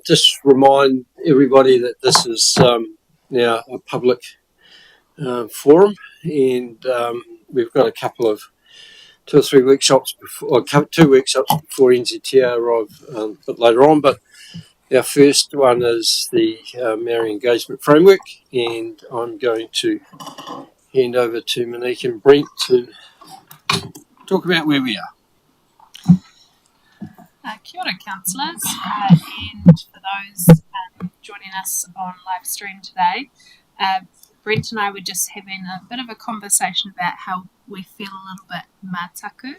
Just remind everybody that this is now a public forum, and we've got a couple of 2 or 3 workshops before, or 2 workshops before NZTA arrive a bit later on. But our first one is the Māori Engagement Framework, and I'm going to hand over to Monique and Brent to talk about where we are. Kia ora, councillors, and for those joining us on live stream today, Brent and I were just having a bit of a conversation about how we feel a little bit mātaku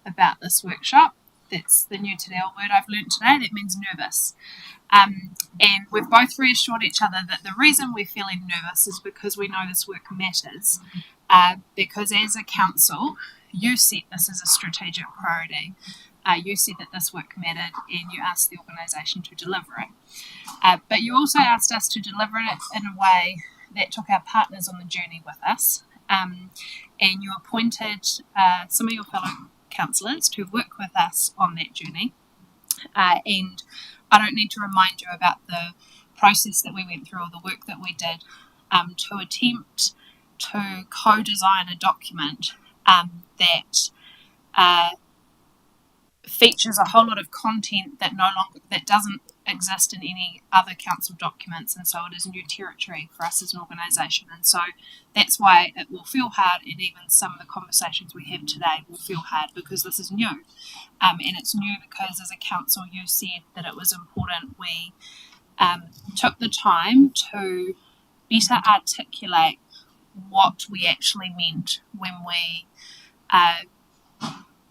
about this workshop. That's the new te reo word I've learnt today. That means nervous. And we've both reassured each other that the reason we're feeling nervous is because we know this work matters. Because as a council, you set this as a strategic priority. You said that this work mattered and you asked the organisation to deliver it. But you also asked us to deliver it in a way that took our partners on the journey with us. And you appointed some of your fellow councillors to work with us on that journey. And I don't need to remind you about the process that we went through or the work that we did to attempt to co-design a document that features a whole lot of content that that doesn't exist in any other council documents, and so it is new territory for us as an organisation. And so that's why it will feel hard, and even some of the conversations we have today will feel hard because this is new. And it's new because as a council you said that it was important we took the time to better articulate what we actually meant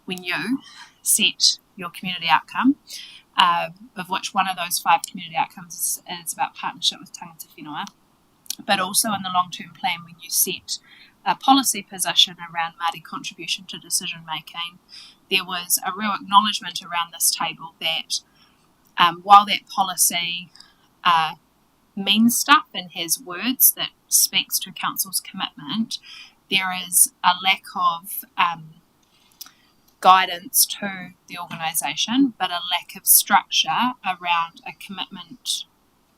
when you set your community outcome, of which one of those 5 community outcomes is about partnership with tangata whenua, but also in the long-term plan when you set a policy position around Māori contribution to decision making, there was a real acknowledgement around this table that while that policy means stuff and has words that speaks to council's commitment, there is a lack of guidance to the organisation, but a lack of structure around a commitment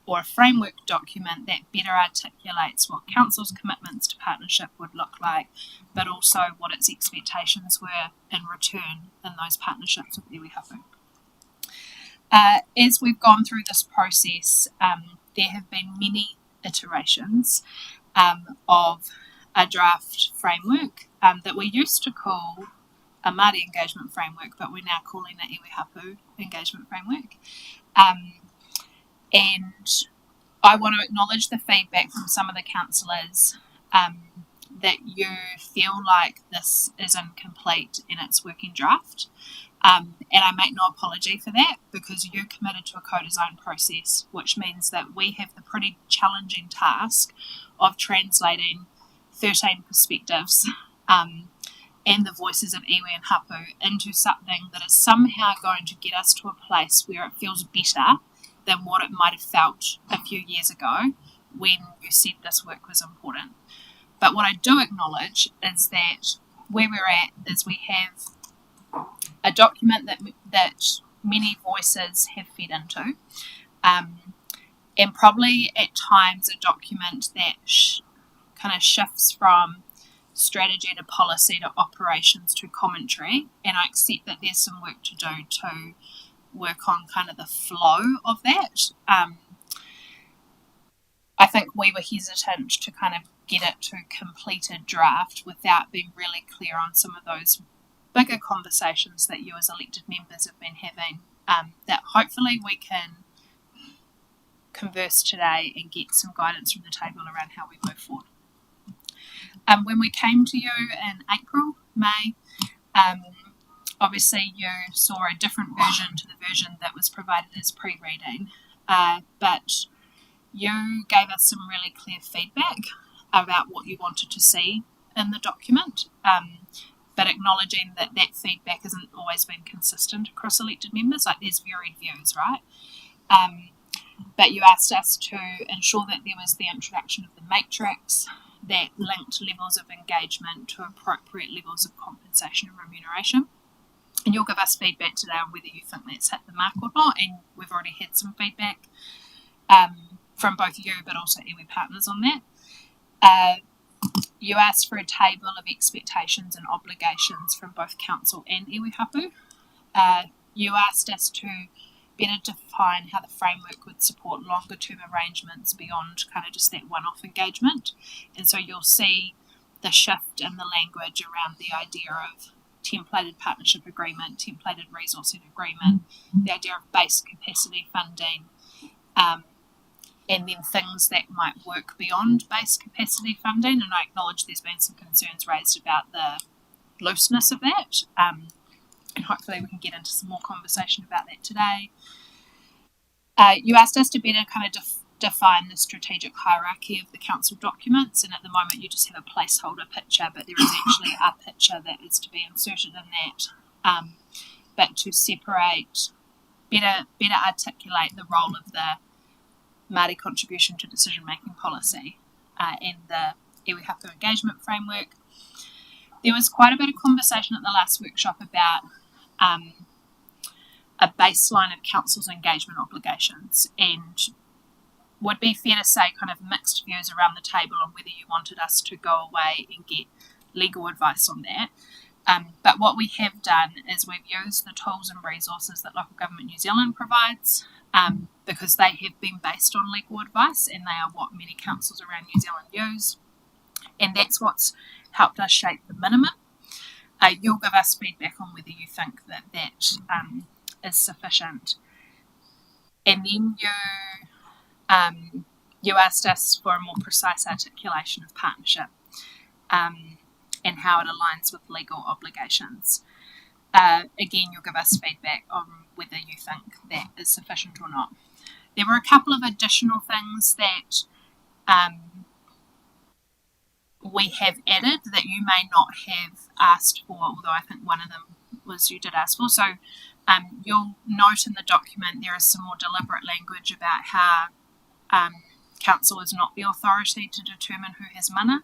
or a framework document that better articulates what council's commitments to partnership would look like, but also what its expectations were in return in those partnerships with iwi hapu. As we've gone through this process, there have been many iterations of a draft framework that we used to call a Māori engagement framework, but we're now calling it iwi hapu engagement framework. And I want to acknowledge the feedback from some of the councillors that you feel like this is incomplete in its working draft. And I make no apology for that because you're committed to a co-design process, which means that we have the pretty challenging task of translating 13 perspectives and the voices of iwi and hapu into something that is somehow going to get us to a place where it feels better than what it might have felt a few years ago when you said this work was important. But what I do acknowledge is that where we're at is we have a document that many voices have fed into, and probably at times a document that kind of shifts from strategy to policy to operations to commentary, and I accept that there's some work to do to work on kind of the flow of that. I think we were hesitant to kind of get it to completed draft without being really clear on some of those bigger conversations that you as elected members have been having, that hopefully we can converse today and get some guidance from the table around how we move forward. When we came to you in April, May, obviously you saw a different version to the version that was provided as pre-reading, but you gave us some really clear feedback about what you wanted to see in the document, but acknowledging that that feedback hasn't always been consistent across elected members. Like there's varied views, right? But you asked us to ensure that there was the introduction of the matrix that linked levels of engagement to appropriate levels of compensation and remuneration. And you'll give us feedback today on whether you think that's hit the mark or not, and we've already had some feedback from both you but also iwi partners on that. You asked for a table of expectations and obligations from both council and iwi hapu. You asked us to better define how the framework would support longer term arrangements beyond kind of just that one-off engagement. And so you'll see the shift in the language around the idea of templated partnership agreement, templated resourcing agreement, the idea of base capacity funding, and then things that might work beyond base capacity funding. And I acknowledge there's been some concerns raised about the looseness of that. And hopefully we can get into some more conversation about that today. You asked us to better kind of define the strategic hierarchy of the council documents, and at the moment you just have a placeholder picture, but there is actually a picture that is to be inserted in that, but to separate, better articulate the role of the Māori contribution to decision-making policy and the iwi hapu engagement framework. There was quite a bit of conversation at the last workshop about a baseline of council's engagement obligations, and would be fair to say kind of mixed views around the table on whether you wanted us to go away and get legal advice on that. But what we have done is we've used the tools and resources that Local Government New Zealand provides, because they have been based on legal advice and they are what many councils around New Zealand use, and that's what's helped us shape the minimum. You'll give us feedback on whether you think that is sufficient. And then you asked us for a more precise articulation of partnership and how it aligns with legal obligations. Again, you'll give us feedback on whether you think that is sufficient or not. There were a couple of additional things that we have added that you may not have asked for, although I think one of them was you did ask for. So you'll note in the document there is some more deliberate language about how council is not the authority to determine who has mana.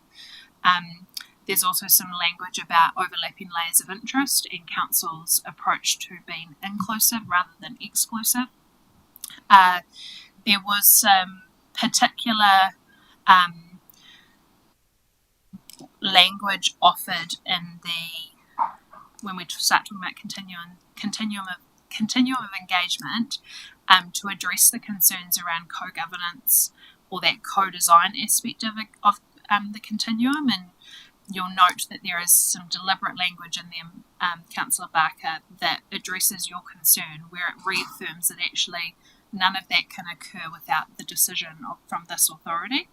There's also some language about overlapping layers of interest and council's approach to being inclusive rather than exclusive. There was some particular language offered in when we start talking about continuum of engagement to address the concerns around co-governance or that co-design aspect of the continuum. And you'll note that there is some deliberate language in there, Councillor Barker, that addresses your concern, where it reaffirms that actually none of that can occur without the decision from this authority.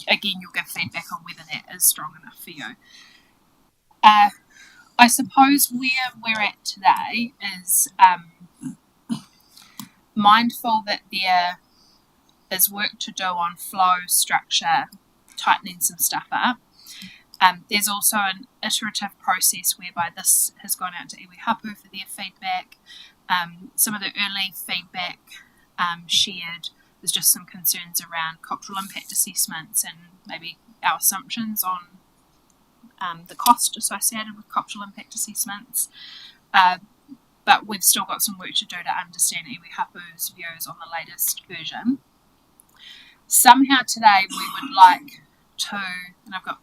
Again, you'll give feedback on whether that is strong enough for you. I suppose where we're at today is mindful that there is work to do on flow, structure, tightening some stuff up. There's also an iterative process whereby this has gone out to iwi hapu for their feedback. Some of the early feedback shared was just some concerns around cultural impact assessments and maybe our assumptions on the cost associated with cultural impact assessments. But we've still got some work to do to understand iwi hapu's views on the latest version. Somehow today we would like to, and I've got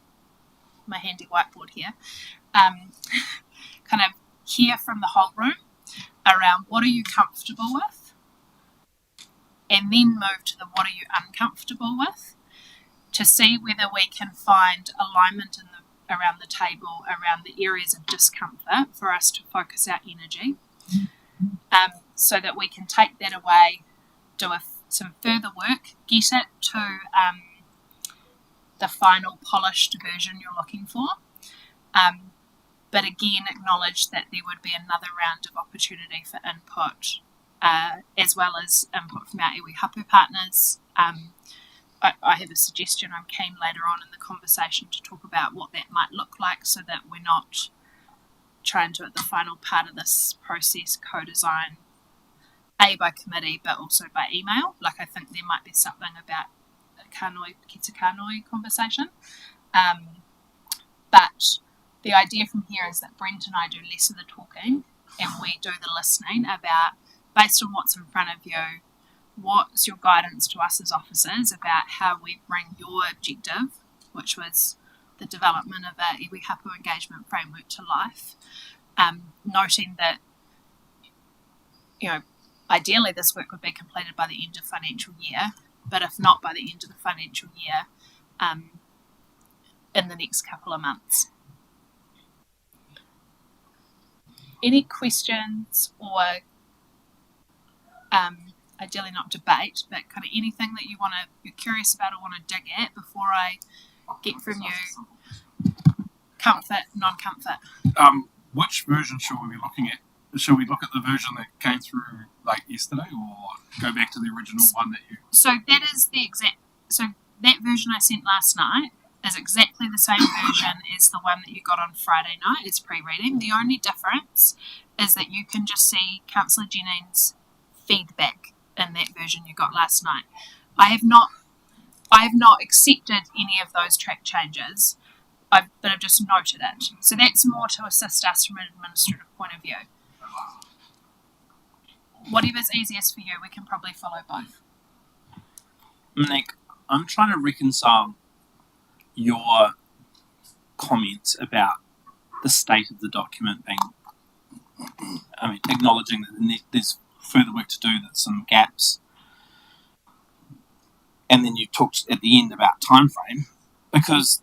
my handy whiteboard here, kind of hear from the whole room around what are you comfortable with, and then move to the what are you uncomfortable with, to see whether we can find alignment around the table around the areas of discomfort for us to focus our energy, so that we can take that away, do some further work, get it to the final polished version you're looking for, but again acknowledge that there would be another round of opportunity for input, as well as input from our iwi hapu partners. I have a suggestion I'm keen later on in the conversation to talk about what that might look like, so that we're not trying to, at the final part of this process, co-design by committee but also by email. Like, I think there might be something about a Kānoi, Ki Te Kānoi conversation. But the idea from here is that Brent and I do less of the talking and we do the listening about, based on what's in front of you, what's your guidance to us as officers about how we bring your objective, which was the development of a iwi hapu engagement framework, to life, noting that, ideally this work would be completed by the end of financial year, but if not by the end of the financial year, in the next couple of months. Any questions or ideally not debate, but kind of anything that you're curious about or want to dig at before I get from you? Comfort, non-comfort. Which version should we be looking at? Should we look at the version that came through like yesterday, or go back to the original one that you? So that is that version I sent last night is exactly the same version as the one that you got on Friday night. It's pre-reading. The only difference is that you can just see Councillor Jennings' feedback in that version you got last night. I have not accepted any of those track changes, but I've just noted it. So that's more to assist us from an administrative point of view. Whatever's easiest for you, we can probably follow both. Nick, I'm trying to reconcile your comments about the state of the document being, acknowledging that there's further work to do, there's some gaps, and then you talked at the end about time frame, because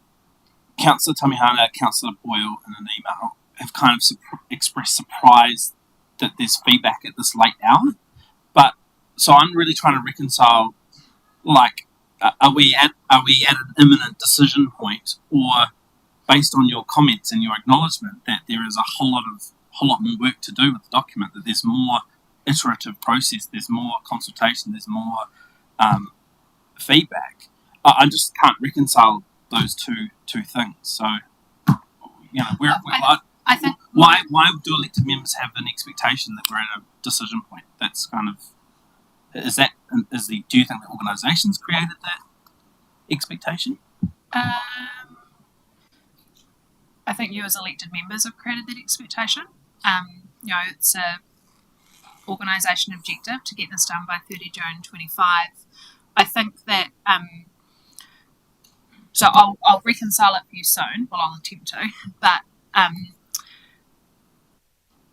Councillor Tamihana, Councillor Boyle in an email have kind of expressed surprise that there's feedback at this late hour. But so I'm really trying to reconcile, like, are we at an imminent decision point, or based on your comments and your acknowledgement that there is a whole lot more work to do with the document, that there's more iterative process, there's more consultation, there's more feedback. I just can't reconcile those two things. So, I think why do elected members have an expectation that we're at a decision point? That's kind of, do you think the organisation's created that expectation? I think you as elected members have created that expectation. It's a organisation objective to get this done by 30 June 25. I think that so I'll reconcile it for you soon. Well, I'll attempt to, but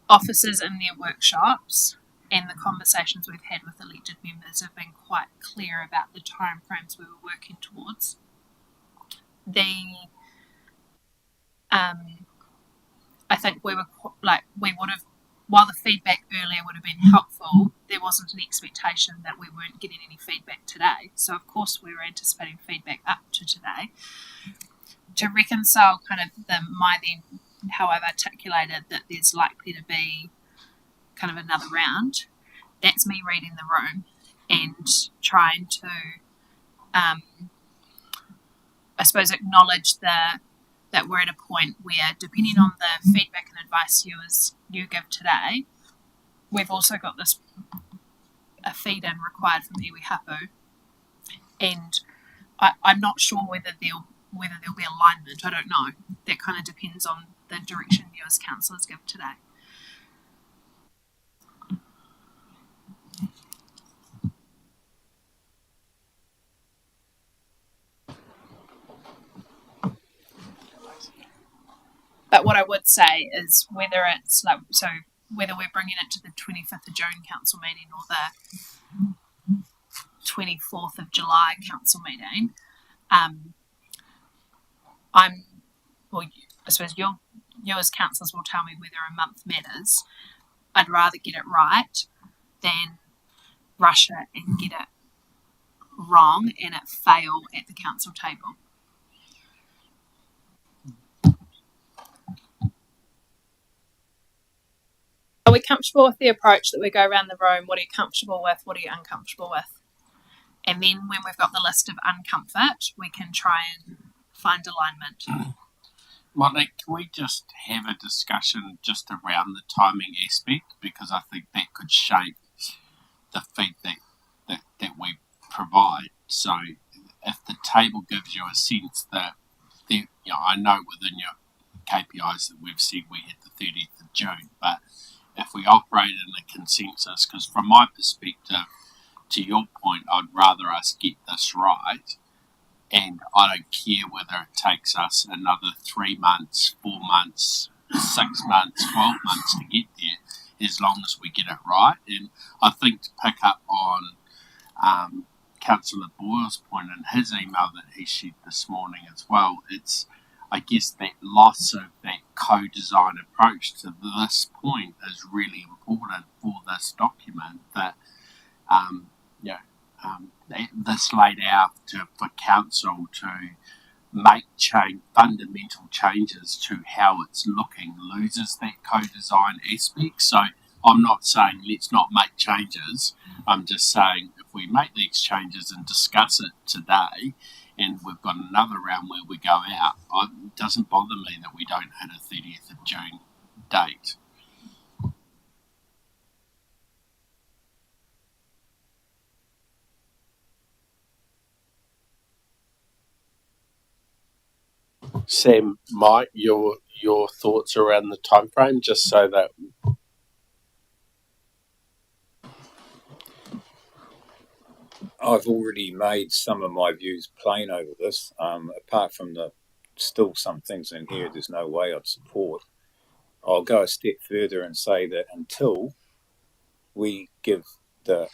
officers in their workshops and the conversations we've had with elected members have been quite clear about the timeframes we were working towards. I think we would have, while the feedback earlier would have been helpful, there wasn't an expectation that we weren't getting any feedback today. So of course we were anticipating feedback up to today. To reconcile kind of how I've articulated that there's likely to be kind of another round, that's me reading the room and trying to, I suppose, acknowledge that we're at a point where, depending on the feedback and advice you give today, we've also got a feed-in required from iwi hapu, and I'm not sure whether there'll be alignment. I don't know. That kind of depends on the direction you as councillors give today. But what I would say is whether we're bringing it to the 25th of June council meeting or the 24th of July council meeting, I suppose you as councillors will tell me whether a month matters. I'd rather get it right than rush it and get it wrong and it fail at the council table. Are we comfortable with the approach that we go around the room? What are you comfortable with? What are you uncomfortable with? And then when we've got the list of uncomfort, we can try and find alignment. Well, Nick, can we just have a discussion just around the timing aspect? Because I think that could shape the feedback that we provide. So if the table gives you a sense that, I know within your KPIs that we've said we hit the 30th of June. But if we operate in a consensus, because from my perspective, to your point, I'd rather us get this right, and I don't care whether it takes us another 3 months, 4 months, 6 months, 12 months to get there, as long as we get it right. And I think to pick up on Councillor Boyle's point in his email that he shared this morning as well, it's, I guess, that loss of that co-design approach to this point is really important for this document, that this laid out for council to make fundamental changes to how it's looking loses that co-design aspect. So I'm not saying let's not make changes. I'm just saying if we make these changes and discuss it today, and we've got another round where we go out, it doesn't bother me that we don't hit a 30th of June date. Sam, Mike, your thoughts around the time frame, just so that I've already made some of my views plain over this. Apart from still some things in here there's no way I'd support. I'll go a step further and say that until we give the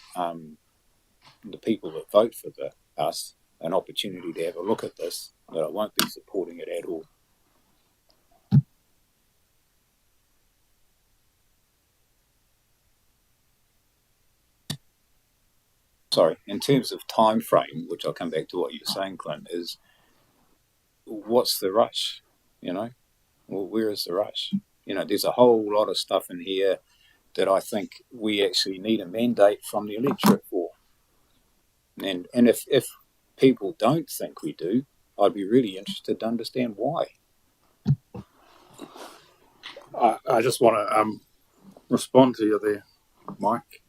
people that vote for us an opportunity to have a look at this, that I won't be supporting it at all. Sorry, in terms of time frame, which I'll come back to what you're saying, Clint, is what's the rush? Well, where is the rush? There's a whole lot of stuff in here that I think we actually need a mandate from the electorate for. And if people don't think we do, I'd be really interested to understand why. I just want to respond to you there, Mike.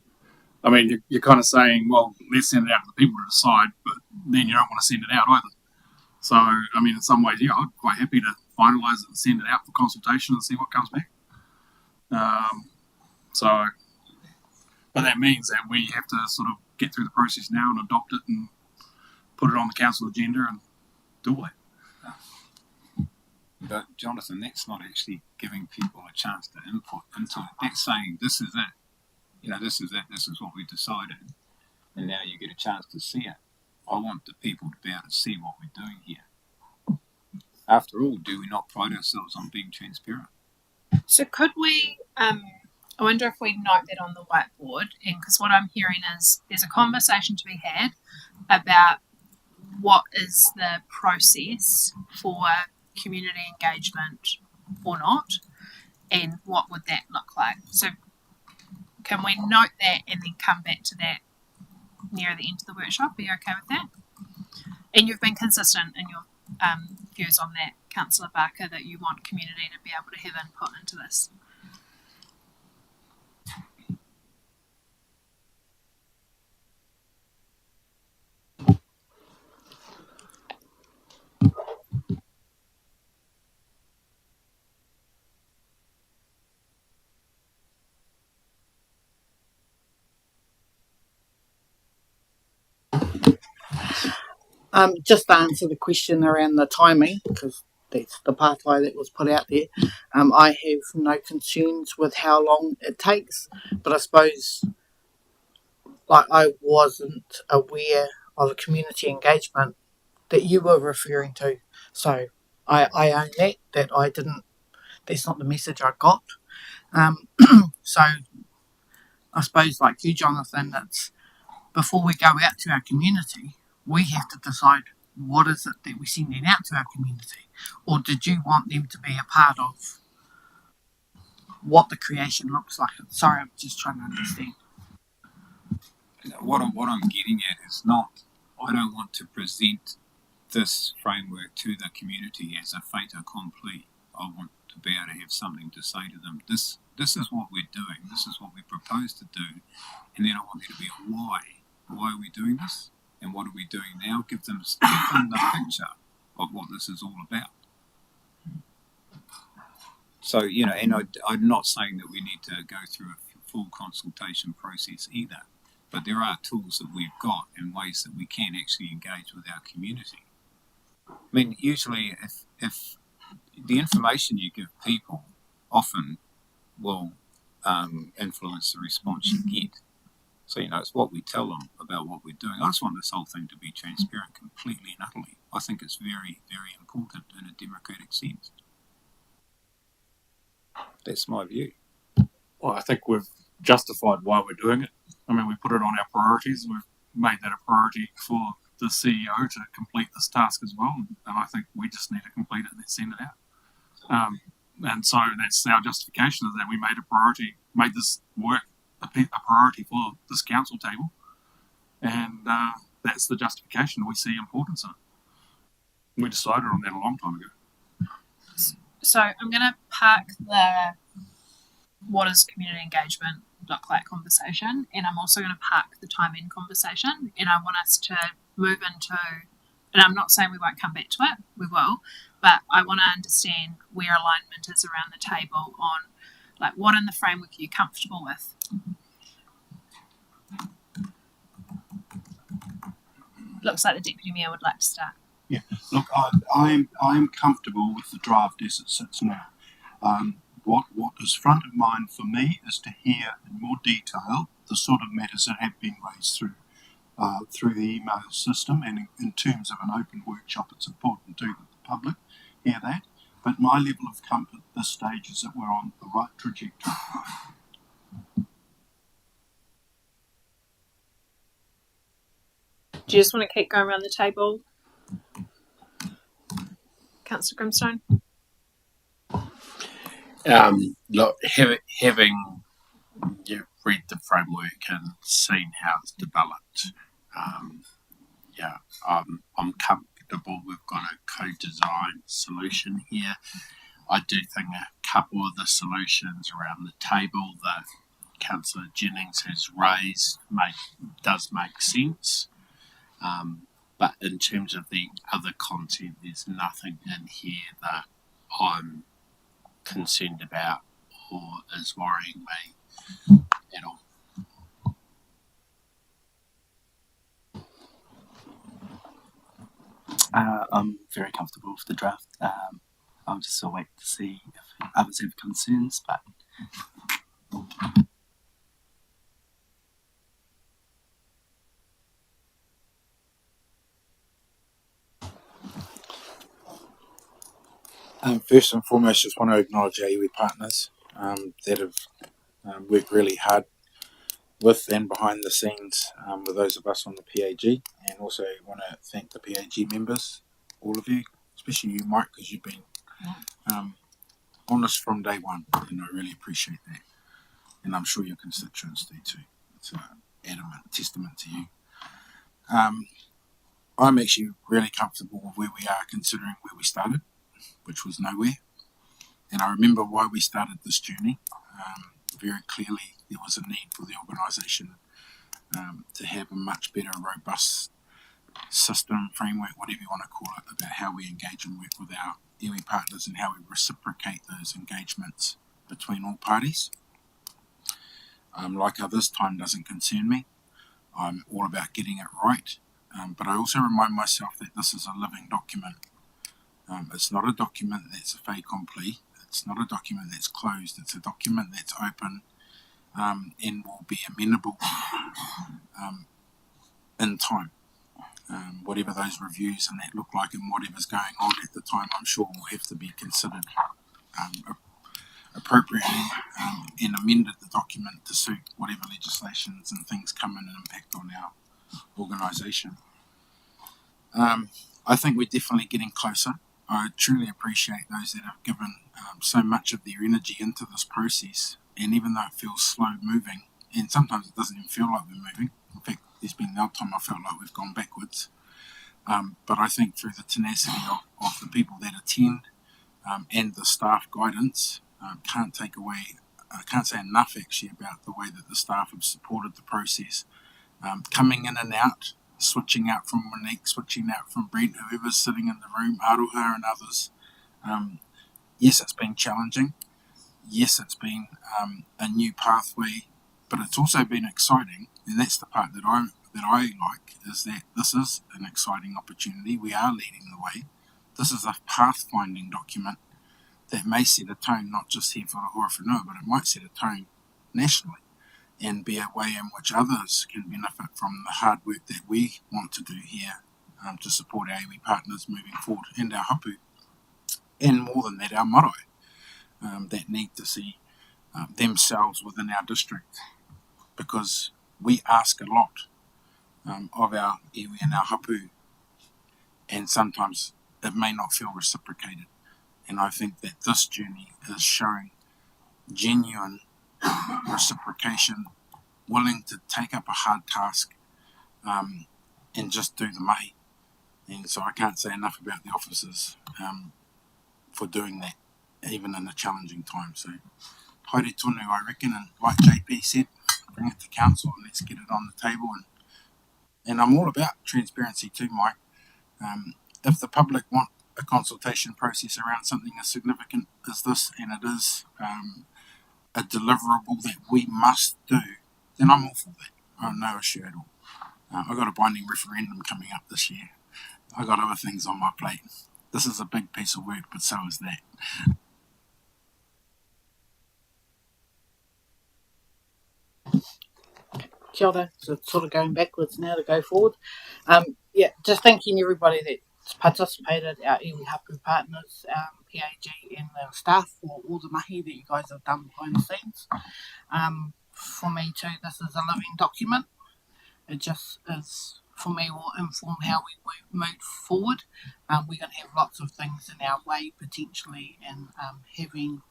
I mean, you're kind of saying, well, let's send it out to the people to decide, but then you don't want to send it out either. So, I mean, in some ways, yeah, I'm quite happy to finalise it and send it out for consultation and see what comes back. But that means that we have to sort of get through the process now and adopt it and put it on the council agenda and do it. But Jonathan, that's not actually giving people a chance to input into it. That's saying this is it. This is it. This is what we decided, and now you get a chance to see it. I want the people to be able to see what we're doing here. After all, do we not pride ourselves on being transparent? So could we, I wonder if we note that on the whiteboard, and because what I'm hearing is there's a conversation to be had about what is the process for community engagement or not, and what would that look like. So can we note that and then come back to that near the end of the workshop? Are you okay with that? And you've been consistent in your views on that, Councillor Barker, that you want community to be able to have input into this. Just to answer the question around the timing, because that's the pathway that was put out there. I have no concerns with how long it takes, but I suppose I wasn't aware of the community engagement that you were referring to. So I own that I didn't, that's not the message I got. So I suppose like you, Jonathan, it's before we go out to our community, we have to decide what is it that we're sending out to our community. Or did you want them to be a part of what the creation looks like? Sorry, I'm just trying to understand. What I'm getting at is not, I don't want to present this framework to the community as a fait accompli. I want to be able to have something to say to them. This is what we're doing. This is what we propose to do. And then I want there to be a why. Why are we doing this? And what are we doing now? Give them the picture of what this is all about. So, you know, and I'm not saying that we need to go through a full consultation process either, but there are tools that we've got and ways that we can actually engage with our community. I mean, usually if the information you give people often will influence the response you get. So, you know, it's what we tell them about what we're doing. I just want this whole thing to be transparent completely and utterly. I think it's very, very important in a democratic sense. That's my view. Well, I think we've justified why we're doing it. I mean, we put it on our priorities. We've made that a priority for the CEO to complete this task as well. And I think we just need to complete it and then send it out. And so that's our justification, is that we made a priority, made this work a priority for this council table. And that's the justification. We see importance in it. We decided on that a long time ago. So I'm going to park the what does community engagement look like conversation, and I'm also going to park the time in conversation, and I want us to move into, and I'm not saying we won't come back to it, we will, but I want to understand where alignment is around the table on, like, what in the framework are you comfortable with? Looks like the Deputy Mayor would like to start. Yeah, look, I'm comfortable with the draft as it sits now. What is front of mind for me is to hear in more detail the sort of matters that have been raised through the email system, and in terms of an open workshop, it's important too that the public hear that. But my level of comfort at this stage is that we're on the right trajectory. Do you just want to keep going around the table? Councillor Grimstone? Look, having read the framework and seen how it's developed, I'm comfortable we've got a co-design solution here. I do think a couple of the solutions around the table that Councillor Jennings has raised does make sense. But in terms of the other content, there's nothing in here that I'm concerned about or is worrying me at all. I'm very comfortable with the draft. I'll just still wait to see if others have concerns, but first and foremost, just want to acknowledge our iwi partners that have worked really hard with and behind the scenes with those of us on the PAG, and also want to thank the PAG members, all of you, especially you, Mike, because you've been honest from day one, and I really appreciate that. And I'm sure your constituents do too. It's an adamant testament to you. I'm actually really comfortable with where we are, considering where we started, which was nowhere. And I remember why we started this journey. Very clearly, there was a need for the organisation to have a much better, robust system, framework, whatever you want to call it, about how we engage and work with our iwi partners and how we reciprocate those engagements between all parties. Like others, time doesn't concern me. I'm all about getting it right. But I also remind myself that this is a living document. It's not a document that's a fait accompli. It's not a document that's closed. It's a document that's open and will be amenable in time. Whatever those reviews and that look like, and whatever's going on at the time, I'm sure will have to be considered appropriately and amended the document to suit whatever legislations and things come in and impact on our organisation. I think we're definitely getting closer. I truly appreciate those that have given so much of their energy into this process, and even though it feels slow moving, and sometimes it doesn't even feel like we're moving. In fact, there's been no time I felt like we've gone backwards. But I think through the tenacity of the people that attend and the staff guidance, can't say enough actually about the way that the staff have supported the process. Coming in and out, switching out from Monique, switching out from Brent, whoever's sitting in the room, Aroha and others. Yes, it's been challenging, yes, it's been a new pathway, but it's also been exciting, and that's the part that I like, is that this is an exciting opportunity. We are leading the way. This is a pathfinding document that may set a tone not just here for Horowhenua, but it might set a tone nationally and be a way in which others can benefit from the hard work that we want to do here to support our iwi partners moving forward, and our hapu, and more than that, our marae, that need to see themselves within our district, because we ask a lot of our iwi and our hapu, and sometimes it may not feel reciprocated. And I think that this journey is showing genuine reciprocation, willing to take up a hard task and just do the mahi. And so I can't say enough about the officers for doing that, even in a challenging time. So haere tonu, I reckon, and like JP said, bring it to council and let's get it on the table. And I'm all about transparency too, Mike. If the public want a consultation process around something as significant as this, and it is a deliverable that we must do, then I'm all for that. I have no issue at all. I've got a binding referendum coming up this year. I've got other things on my plate. This is a big piece of work, but so is that. Kia ora. So sort of going backwards now to go forward. Just thanking everybody that's participated, our iwi hapu partners, PAG and the staff, for all the mahi that you guys have done behind the scenes. For me too, this is a living document. It just is, for me, will inform how we move forward. We're going to have lots of things in our way potentially, and having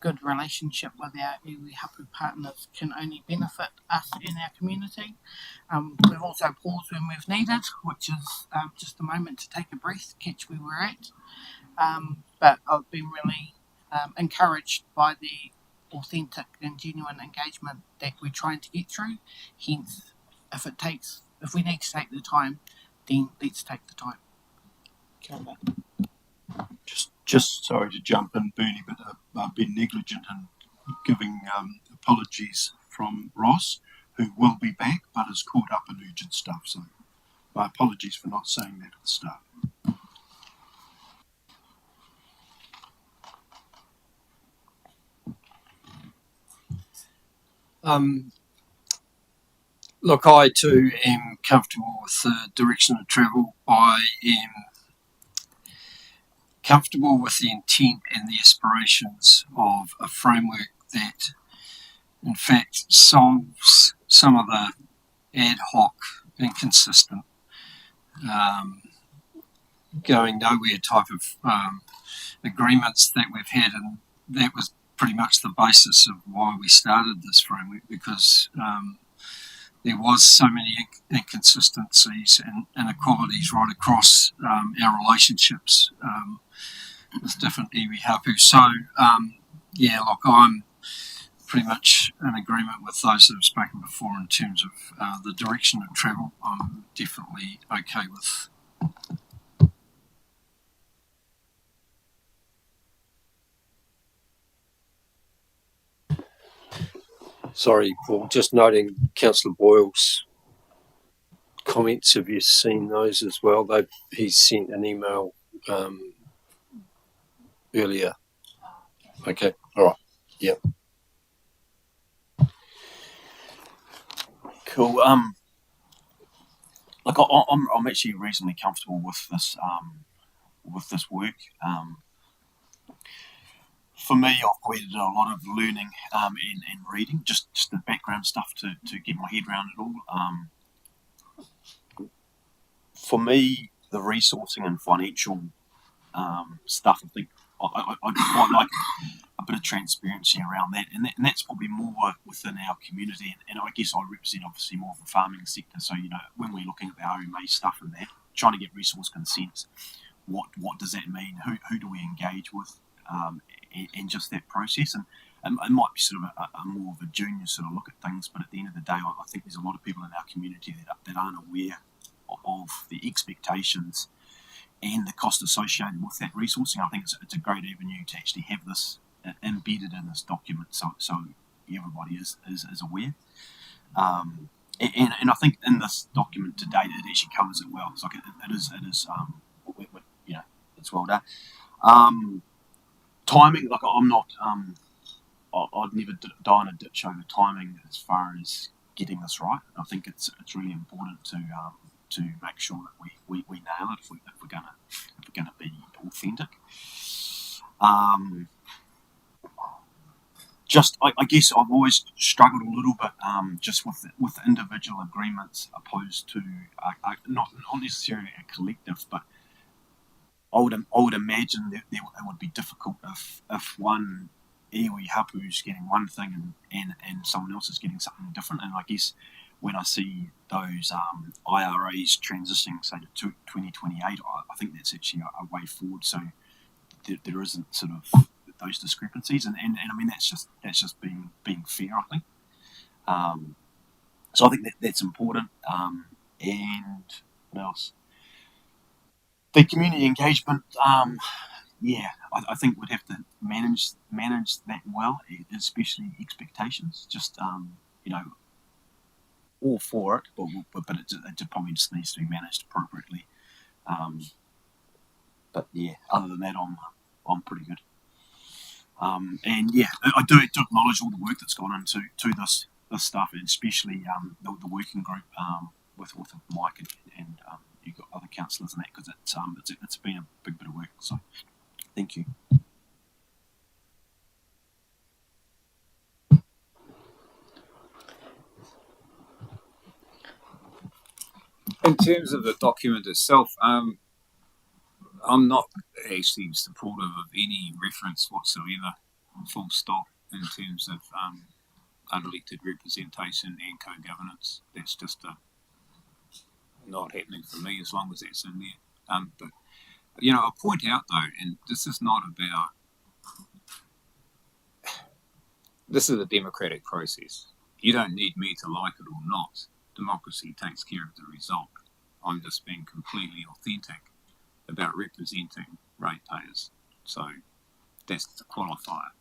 good relationship with our iwi hapu partners can only benefit us in our community. We've also paused when we've needed, which is just a moment to take a breath, catch where we're at. But I've been really encouraged by the authentic and genuine engagement that we're trying to get through. Hence, if we need to take the time, then let's take the time. Kia ora. Just sorry to jump in, Bernie, but I've been negligent in giving apologies from Ross, who will be back, but is caught up in urgent stuff. So my apologies for not saying that at the start. Look, I too am comfortable with the direction of travel. I am comfortable with the intent and the aspirations of a framework that, in fact, solves some of the ad hoc, inconsistent, going nowhere type of agreements that we've had, and that was pretty much the basis of why we started this framework, because there was so many inconsistencies and inequalities right across our relationships with different iwi hapu. So, look, I'm pretty much in agreement with those that have spoken before in terms of the direction of travel. I'm definitely okay with. Sorry, Paul, just noting Councillor Boyle's comments. Have you seen those as well? He sent an email earlier. Okay, all right, yeah. Cool. Look, I'm actually reasonably comfortable with this work. For me, I've created a lot of learning and reading, just the background stuff to get my head around it all. For me, the resourcing and financial stuff, I think I'd quite like a bit of transparency around that, and that's probably more within our community, and I guess I represent obviously more of the farming sector, so when we're looking at the RMA stuff and that, trying to get resource consents, what does that mean, who do we engage with, and just that process, and it might be sort of a more of a junior sort of look at things, but at the end of the day, I think there's a lot of people in our community that aren't aware of the expectations and the cost associated with that resourcing. I think it's a great avenue to actually have this embedded in this document, so everybody is aware. And I think in this document today, it actually covers it well. It's like it is you know, it's well done. Timing, like I'm not, I'd never die in a ditch over timing as far as getting this right. I think it's really important to make sure that we nail it if we're gonna be authentic. I guess I've always struggled a little bit just with individual agreements opposed to not necessarily a collective, but I would imagine that it would be difficult if one iwi hapu's getting one thing and someone else is getting something different. And I guess when I see those IRAs transitioning, say, to 2028, I think that's actually a way forward. So there isn't sort of those discrepancies, and I mean that's just being fair, I think. So I think that's important. And what else? The community engagement, I think we'd have to manage that well, especially expectations. Just all for it, but it probably just needs to be managed appropriately. But yeah, other than that, I'm pretty good. And yeah, I do acknowledge all the work that's gone into this stuff, and especially the working group with Mike and you've got other councillors and that, because it's been a big bit of work. So thank you. In terms of the document itself, I'm not actually supportive of any reference whatsoever, full stop, in terms of unelected representation and co-governance. That's just not happening for me as long as that's in there. But I'll point out though, and this is not about. This is a democratic process. You don't need me to like it or not. Democracy takes care of the result. I'm just being completely authentic about representing ratepayers. So that's the qualifier.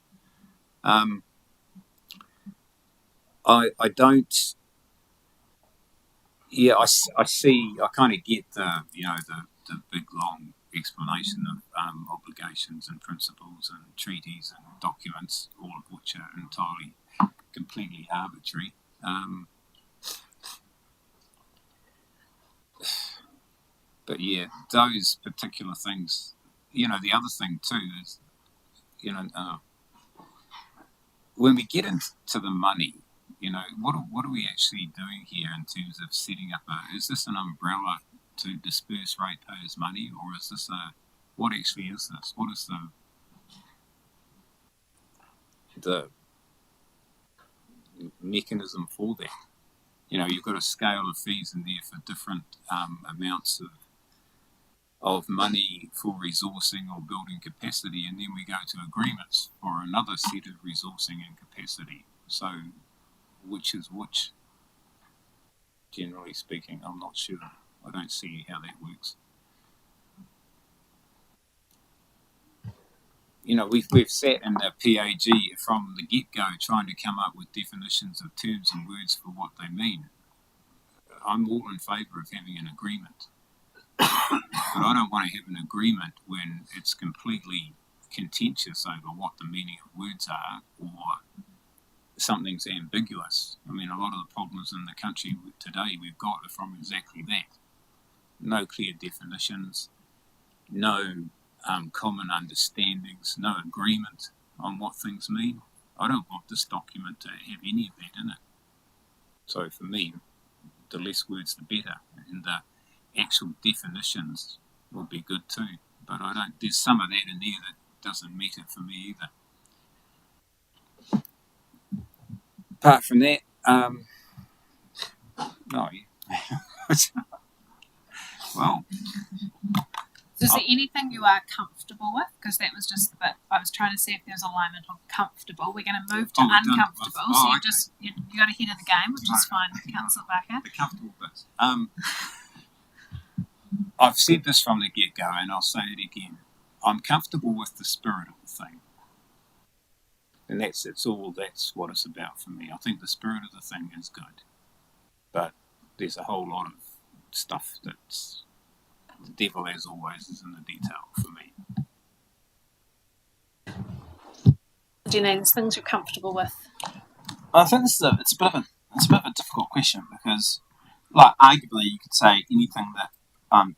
I don't. Yeah, I see. I kind of get the big long explanation of obligations and principles and treaties and documents, all of which are entirely, completely arbitrary. But yeah, those particular things. The other thing too is, when we get into the money, what are we actually doing here in terms of setting up is this an umbrella to disperse ratepayers' money, or is this what actually is this? What is the mechanism for that? You've got a scale of fees in there for different amounts of money for resourcing or building capacity, and then we go to agreements for another set of resourcing and capacity. So which is which? Generally speaking, I'm not sure. I don't see how that works. We've sat in the PAG from the get-go trying to come up with definitions of terms and words for what they mean. I'm all in favour of having an agreement. But I don't want to have an agreement when it's completely contentious over what the meaning of words are, or something's ambiguous. I mean, a lot of the problems in the country today we've got are from exactly that. No clear definitions, no common understandings, no agreement on what things mean. I don't want this document to have any of that in it. So for me, the less words the better, and the actual definitions would be good too. But there's some of that in there that doesn't meet it for me either. Apart from that, well. Is there anything you are comfortable with? Because that was just the bit I was trying to see if there was alignment on comfortable. We're going to move to uncomfortable. So you got ahead of the game, which is fine, Councillor Barker. The comfortable bit. I've said this from the get-go, and I'll say it again. I'm comfortable with the spirit of the thing. And that's what it's about for me. I think the spirit of the thing is good, but there's a whole lot of stuff that's the devil, as always, is in the detail for me. Jenny, there's things you're comfortable with. I think it's a bit of a difficult question because, like, arguably you could say anything that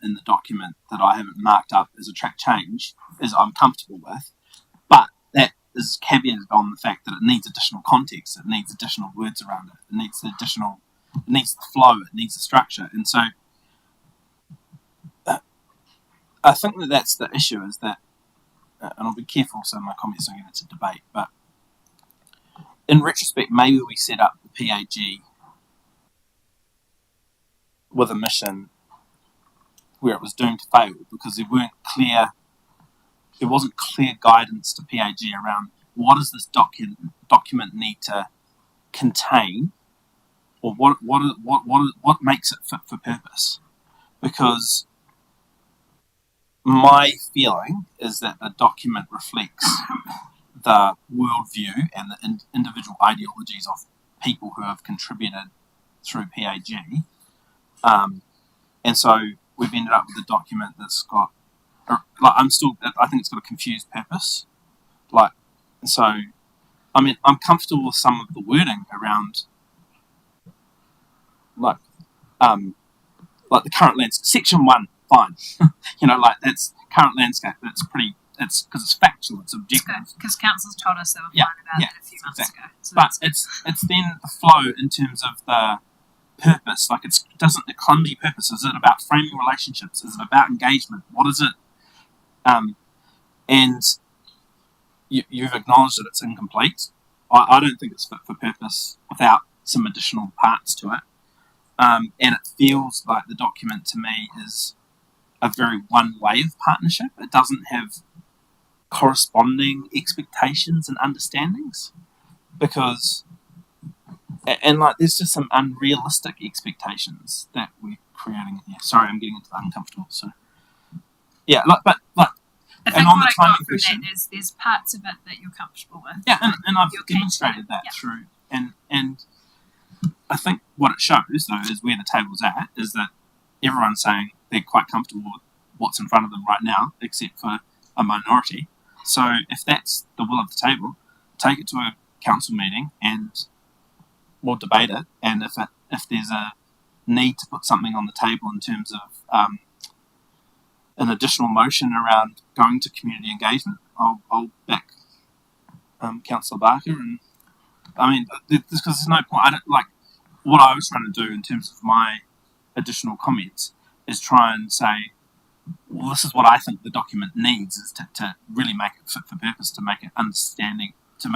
in the document that I haven't marked up as a track change is I'm comfortable with, but that is caveated on the fact that it needs additional context, it needs additional words around it, it needs the flow, it needs the structure, and so I think that that's the issue is that, and I'll be careful so my comments don't get into debate, but in retrospect, maybe we set up the PAG with a mission where it was doomed to fail because there wasn't clear guidance to PAG around what does this document need to contain, or what makes it fit for purpose. Because my feeling is that the document reflects the worldview and the individual ideologies of people who have contributed through PAG. And so we've ended up with a document that's got, I think it's got a confused purpose. I mean, I'm comfortable with some of the wording around, like the current landscape. Section 1, fine. That's current landscape. It's because it's factual, it's objective. Because council's told us they were fine about it a few months ago. So but it's then the flow in terms of the purpose. Like, it doesn't a clumsy purpose. Is it about framing relationships? Is it about engagement? What is it? And you've acknowledged that it's incomplete. I don't think it's fit for purpose without some additional parts to it. And it feels like the document to me is a very one-way of partnership. It doesn't have corresponding expectations and understandings there's just some unrealistic expectations that we're creating here. Sorry, I'm getting into the uncomfortable. So yeah, I think and on what the I timing got from question, that is there's parts of it that you're comfortable with. yeah, and I've You're demonstrated that yeah. through, and I think what it shows though is where the table's at is that everyone's saying they're quite comfortable with what's in front of them right now, except for a minority. So if that's the will of the table, take it to a council meeting and we'll debate it. And if there's a need to put something on the table in terms of an additional motion around going to community engagement, I'll back Councillor Barker. And I mean, because there's no point. I don't like what I was trying to do in terms of my additional comments is try and say, well, this is what I think the document needs is to really make it fit for purpose, to make it understanding, to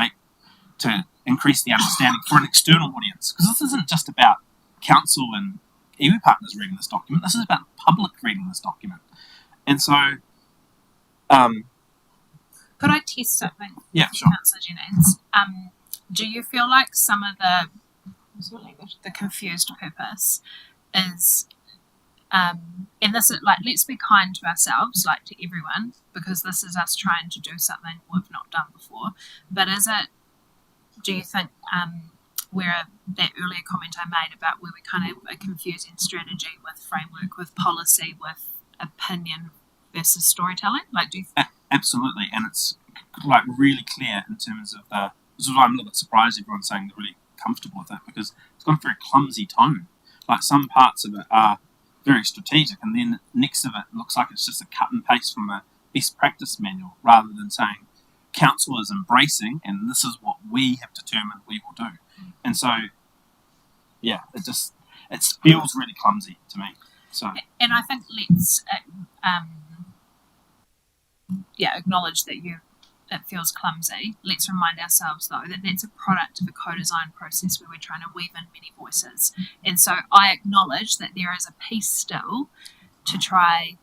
increase the understanding for an external audience. Because this isn't just about council and iwi partners reading this document. This is about the public reading this document. And so, could I test something? Yeah, sure. Councillor Jennings, do you feel like some of the confused purpose is, and this is like, let's be kind to ourselves, like to everyone, because this is us trying to do something we've not done before. But do you think, where that earlier comment I made about where we kind of are confusing strategy with framework, with policy, with opinion versus storytelling? Like, do you absolutely, and it's like really clear in terms of this is why I'm a little bit surprised everyone's saying they're really comfortable with it, because it's got a very clumsy tone. Like, some parts of it are very strategic, and then next of it looks like it's just a cut and paste from a best practice manual, rather than saying council is embracing and this is what we have determined we will do. And so, yeah, it feels really clumsy to me. So, and I think let's acknowledge that it feels clumsy. Let's remind ourselves, though, that that's a product of a co-design process where we're trying to weave in many voices. And so I acknowledge that there is a piece still to try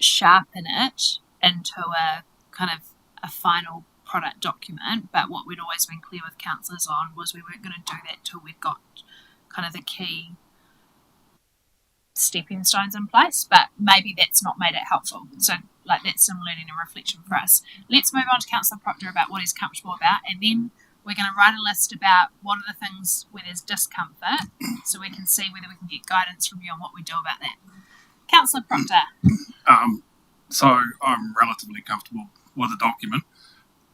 sharpen it into a kind of a final product document. But what we'd always been clear with councillors on was we weren't going to do that till we'd got kind of the key stepping stones in place, but maybe that's not made it helpful. So like that's some learning and reflection for us. Let's move on to Councillor Proctor about what he's comfortable about, and then we're going to write a list about what are the things where there's discomfort, so we can see whether we can get guidance from you on what we do about that. Councillor Proctor. So I'm relatively comfortable with the document.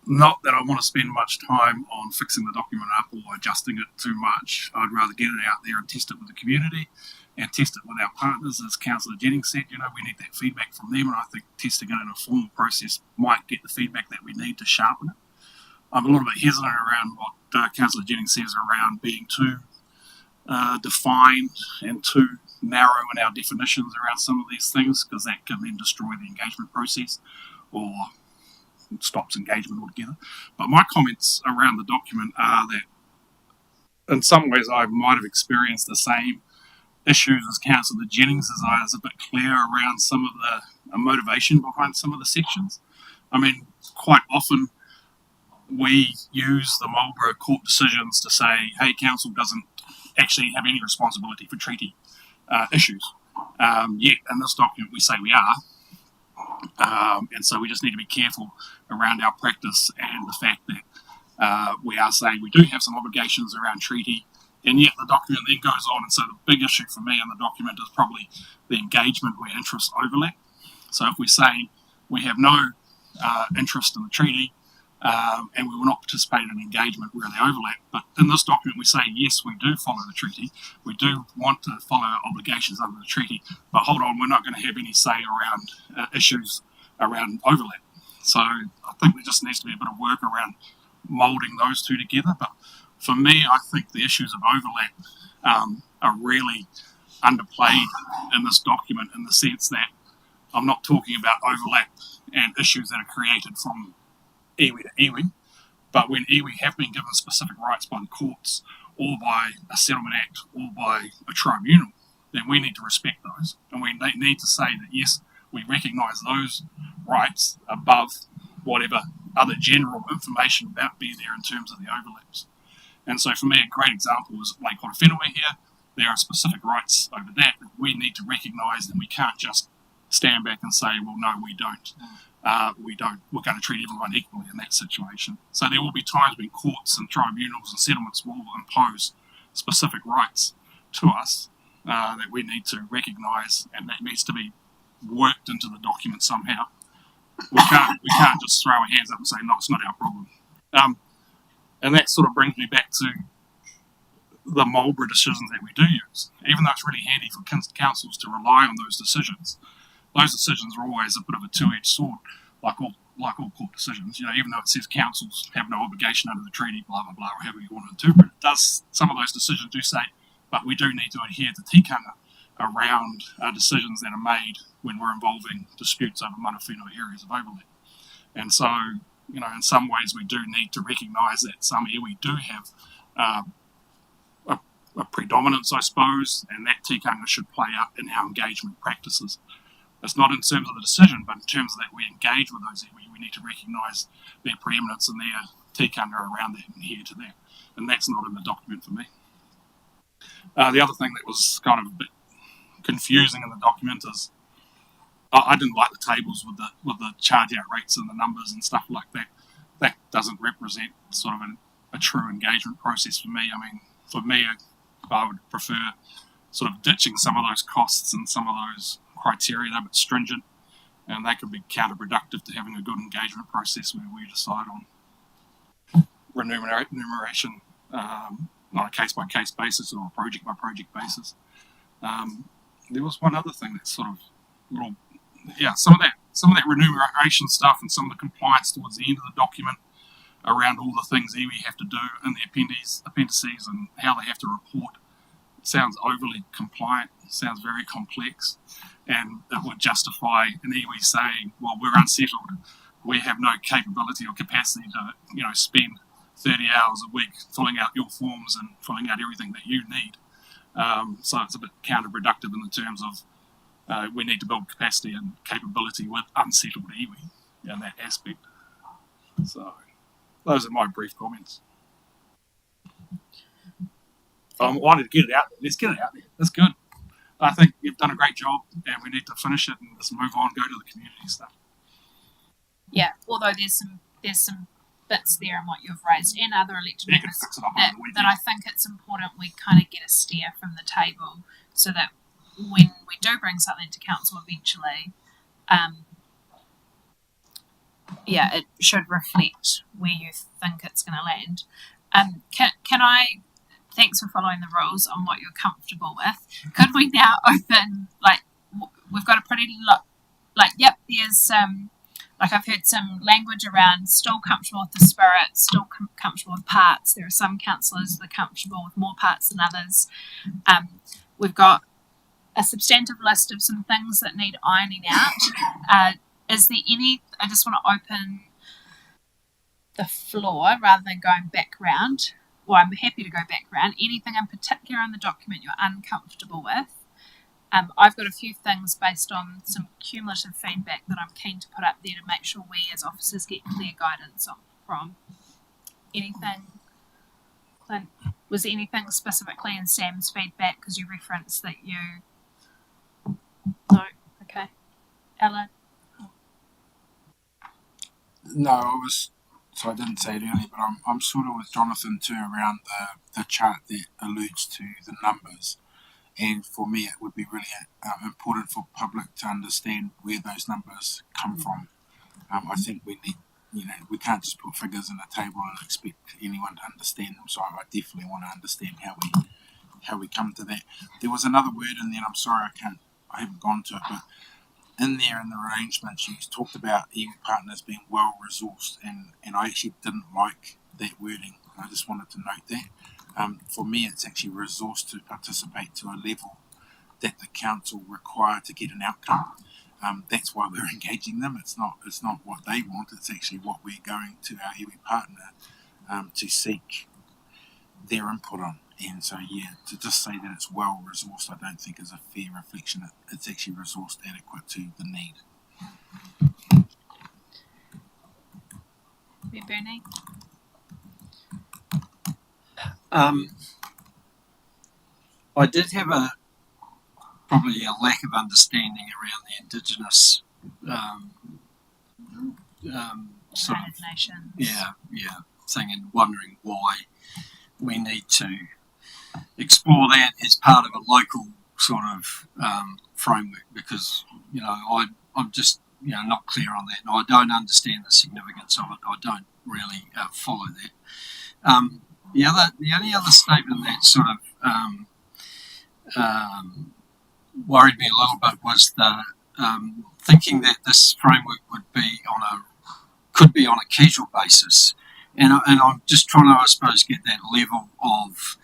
Not that I want to spend much time on fixing the document up or adjusting it too much. I'd rather get it out there and test it with the community and test it with our partners. As Councillor Jennings said, we need that feedback from them, and I think testing it in a formal process might get the feedback that we need to sharpen it. I'm a little bit hesitant around what Councillor Jennings says around being too defined and too narrow in our definitions around some of these things, because that can then destroy the engagement process or stops engagement altogether. But my comments around the document are that in some ways I might have experienced the same issues as Councillor Jennings, as I was a bit clear around some of the motivation behind some of the sections. I mean, quite often we use the Marlborough court decisions to say, hey, council doesn't actually have any responsibility for treaty issues. Yet in this document we say we are. And so we just need to be careful around our practice and the fact that we are saying we do have some obligations around treaty, and yet the document then goes on. And so the big issue for me in the document is probably the engagement where interests overlap. So if we say we have no interest in the treaty and we will not participate in engagement where they overlap, but in this document we say yes, we do follow the treaty, we do want to follow our obligations under the treaty, but hold on, we're not going to have any say around issues around overlap. So I think there just needs to be a bit of work around moulding those two together. But for me, I think the issues of overlap are really underplayed in this document, in the sense that I'm not talking about overlap and issues that are created from iwi to iwi, but when iwi have been given specific rights by the courts or by a settlement act or by a tribunal, then we need to respect those, and we need to say that yes, we recognise those rights above whatever other general information about be there in terms of the overlaps. And so for me, a great example is Lake Whenua here. There are specific rights over that we need to recognise, and we can't just stand back and say, well, no, we don't. We're going to treat everyone equally in that situation. So there will be times when courts and tribunals and settlements will impose specific rights to us that we need to recognise, and that needs to be worked into the document somehow. We can't just throw our hands up and say, no, it's not our problem. And that sort of brings me back to the Marlborough decisions that we do use. Even though it's really handy for councils to rely on those decisions are always a bit of a two-edged sword, like all court decisions. Even though it says councils have no obligation under the treaty, blah blah blah, or however you want to interpret it, some of those decisions do say, but we do need to adhere to tikanga around decisions that are made when we're involving disputes over mana whenua areas of overlap. And so, in some ways we do need to recognise that some iwi do have a predominance, I suppose, and that tikanga should play out in our engagement practices. It's not in terms of the decision, but in terms of that we engage with those iwi, we need to recognise their preeminence and their tikanga around that and adhere to that. And that's not in the document for me. The other thing that was kind of a bit confusing in the document is I didn't like the tables with the charge out rates and the numbers and stuff like that. That doesn't represent sort of a true engagement process for me. I mean, for me, I would prefer sort of ditching some of those costs and some of those criteria. They're a bit stringent, and they could be counterproductive to having a good engagement process where we decide on remuneration on a case-by-case basis or a project-by-project basis. There was one other thing that's sort of some of that remuneration stuff and some of the compliance towards the end of the document around all the things iwi have to do in the appendices and how they have to report. It sounds overly compliant, sounds very complex, and it would justify an iwi saying, well, we're unsettled, we have no capability or capacity to spend 30 hours a week filling out your forms and filling out everything that you need. So it's a bit counterproductive in the terms of we need to build capacity and capability with unsettled iwi in that aspect. So those are my brief comments. I wanted to get it out there. Let's get it out there. That's good. I think you've done a great job, and we need to finish it and just move on, go to the community stuff. Yeah, although there's some bits there in what you've raised and other elected You can members fix it up that, over the that weekend. I think it's important we kind of get a steer from the table so that when we do bring something to council eventually, it should reflect where you think it's going to land. Can I? Thanks for following the rules on what you're comfortable with. Could we now open we've got a pretty lot. There's I've heard some language around still comfortable with the spirit, still comfortable with parts. There are some councillors that are comfortable with more parts than others. We've got a substantive list of some things that need ironing out. Is there any? I just want to open the floor rather than going back round. Well, I'm happy to go back round. Anything in particular in the document you're uncomfortable with? I've got a few things based on some cumulative feedback that I'm keen to put up there to make sure we as officers get clear guidance from. Anything? Clint, was there anything specifically in Sam's feedback? Because you referenced that you. No. Okay. Ellen. No, I didn't say it earlier, but I'm sort of with Jonathan too around the chart that alludes to the numbers. And for me, it would be really important for public to understand where those numbers come from. I think we need, we can't just put figures on a table and expect anyone to understand them. So I definitely want to understand how we come to that. There was another word in there. I'm sorry, I haven't gone to it, but in there in the arrangements, you talked about iwi partners being well resourced, and I actually didn't like that wording. I just wanted to note that. For me, it's actually resourced to participate to a level that the council require to get an outcome. That's why we're engaging them. It's not what they want. It's actually what we're going to our iwi partner to seek their input on. And so, to just say that it's well resourced, I don't think is a fair reflection. It's actually resourced adequate to the need. Bernie. I did have probably a lack of understanding around the Indigenous sort of Nations. thing, and wondering why we need to explore that as part of a local sort of framework, because I'm just not clear on that, and I don't understand the significance of it. I don't really follow that. The only other statement that sort of worried me a little bit was the thinking that this framework could be on a casual basis, and I'm just trying to, I suppose, get that level of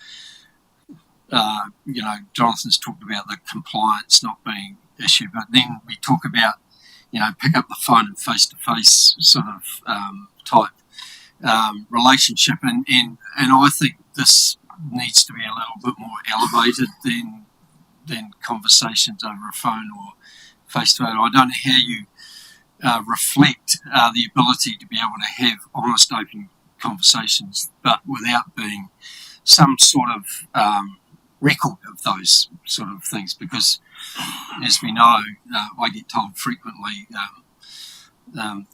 Jonathan's talked about the compliance not being issue, but then we talk about pick up the phone and face to face sort of type relationship, and I think this needs to be a little bit more elevated than conversations over a phone or face to face. I don't know how you reflect the ability to be able to have honest, open conversations, but without being some sort of record of those sort of things, because as we know, I get told frequently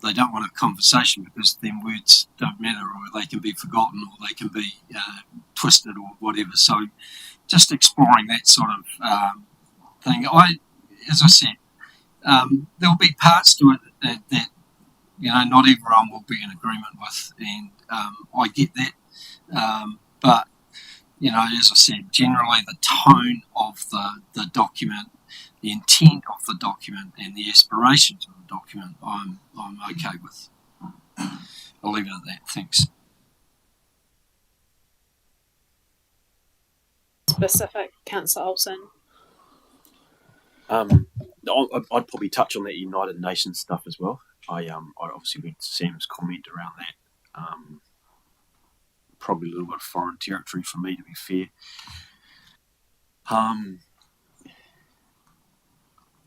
they don't want a conversation because then words don't matter, or they can be forgotten, or they can be twisted, or whatever. So just exploring that sort of thing. As I said, there'll be parts to it that not everyone will be in agreement with, and I get that. But as I said, generally the tone of the document, the intent of the document, and the aspirations of the document, I'm okay with. I'll leave it at that. Thanks. Specific, Councillor Olsen. I'd probably touch on that United Nations stuff as well. I obviously read Sam's comment around that. Probably a little bit of foreign territory for me, to be fair.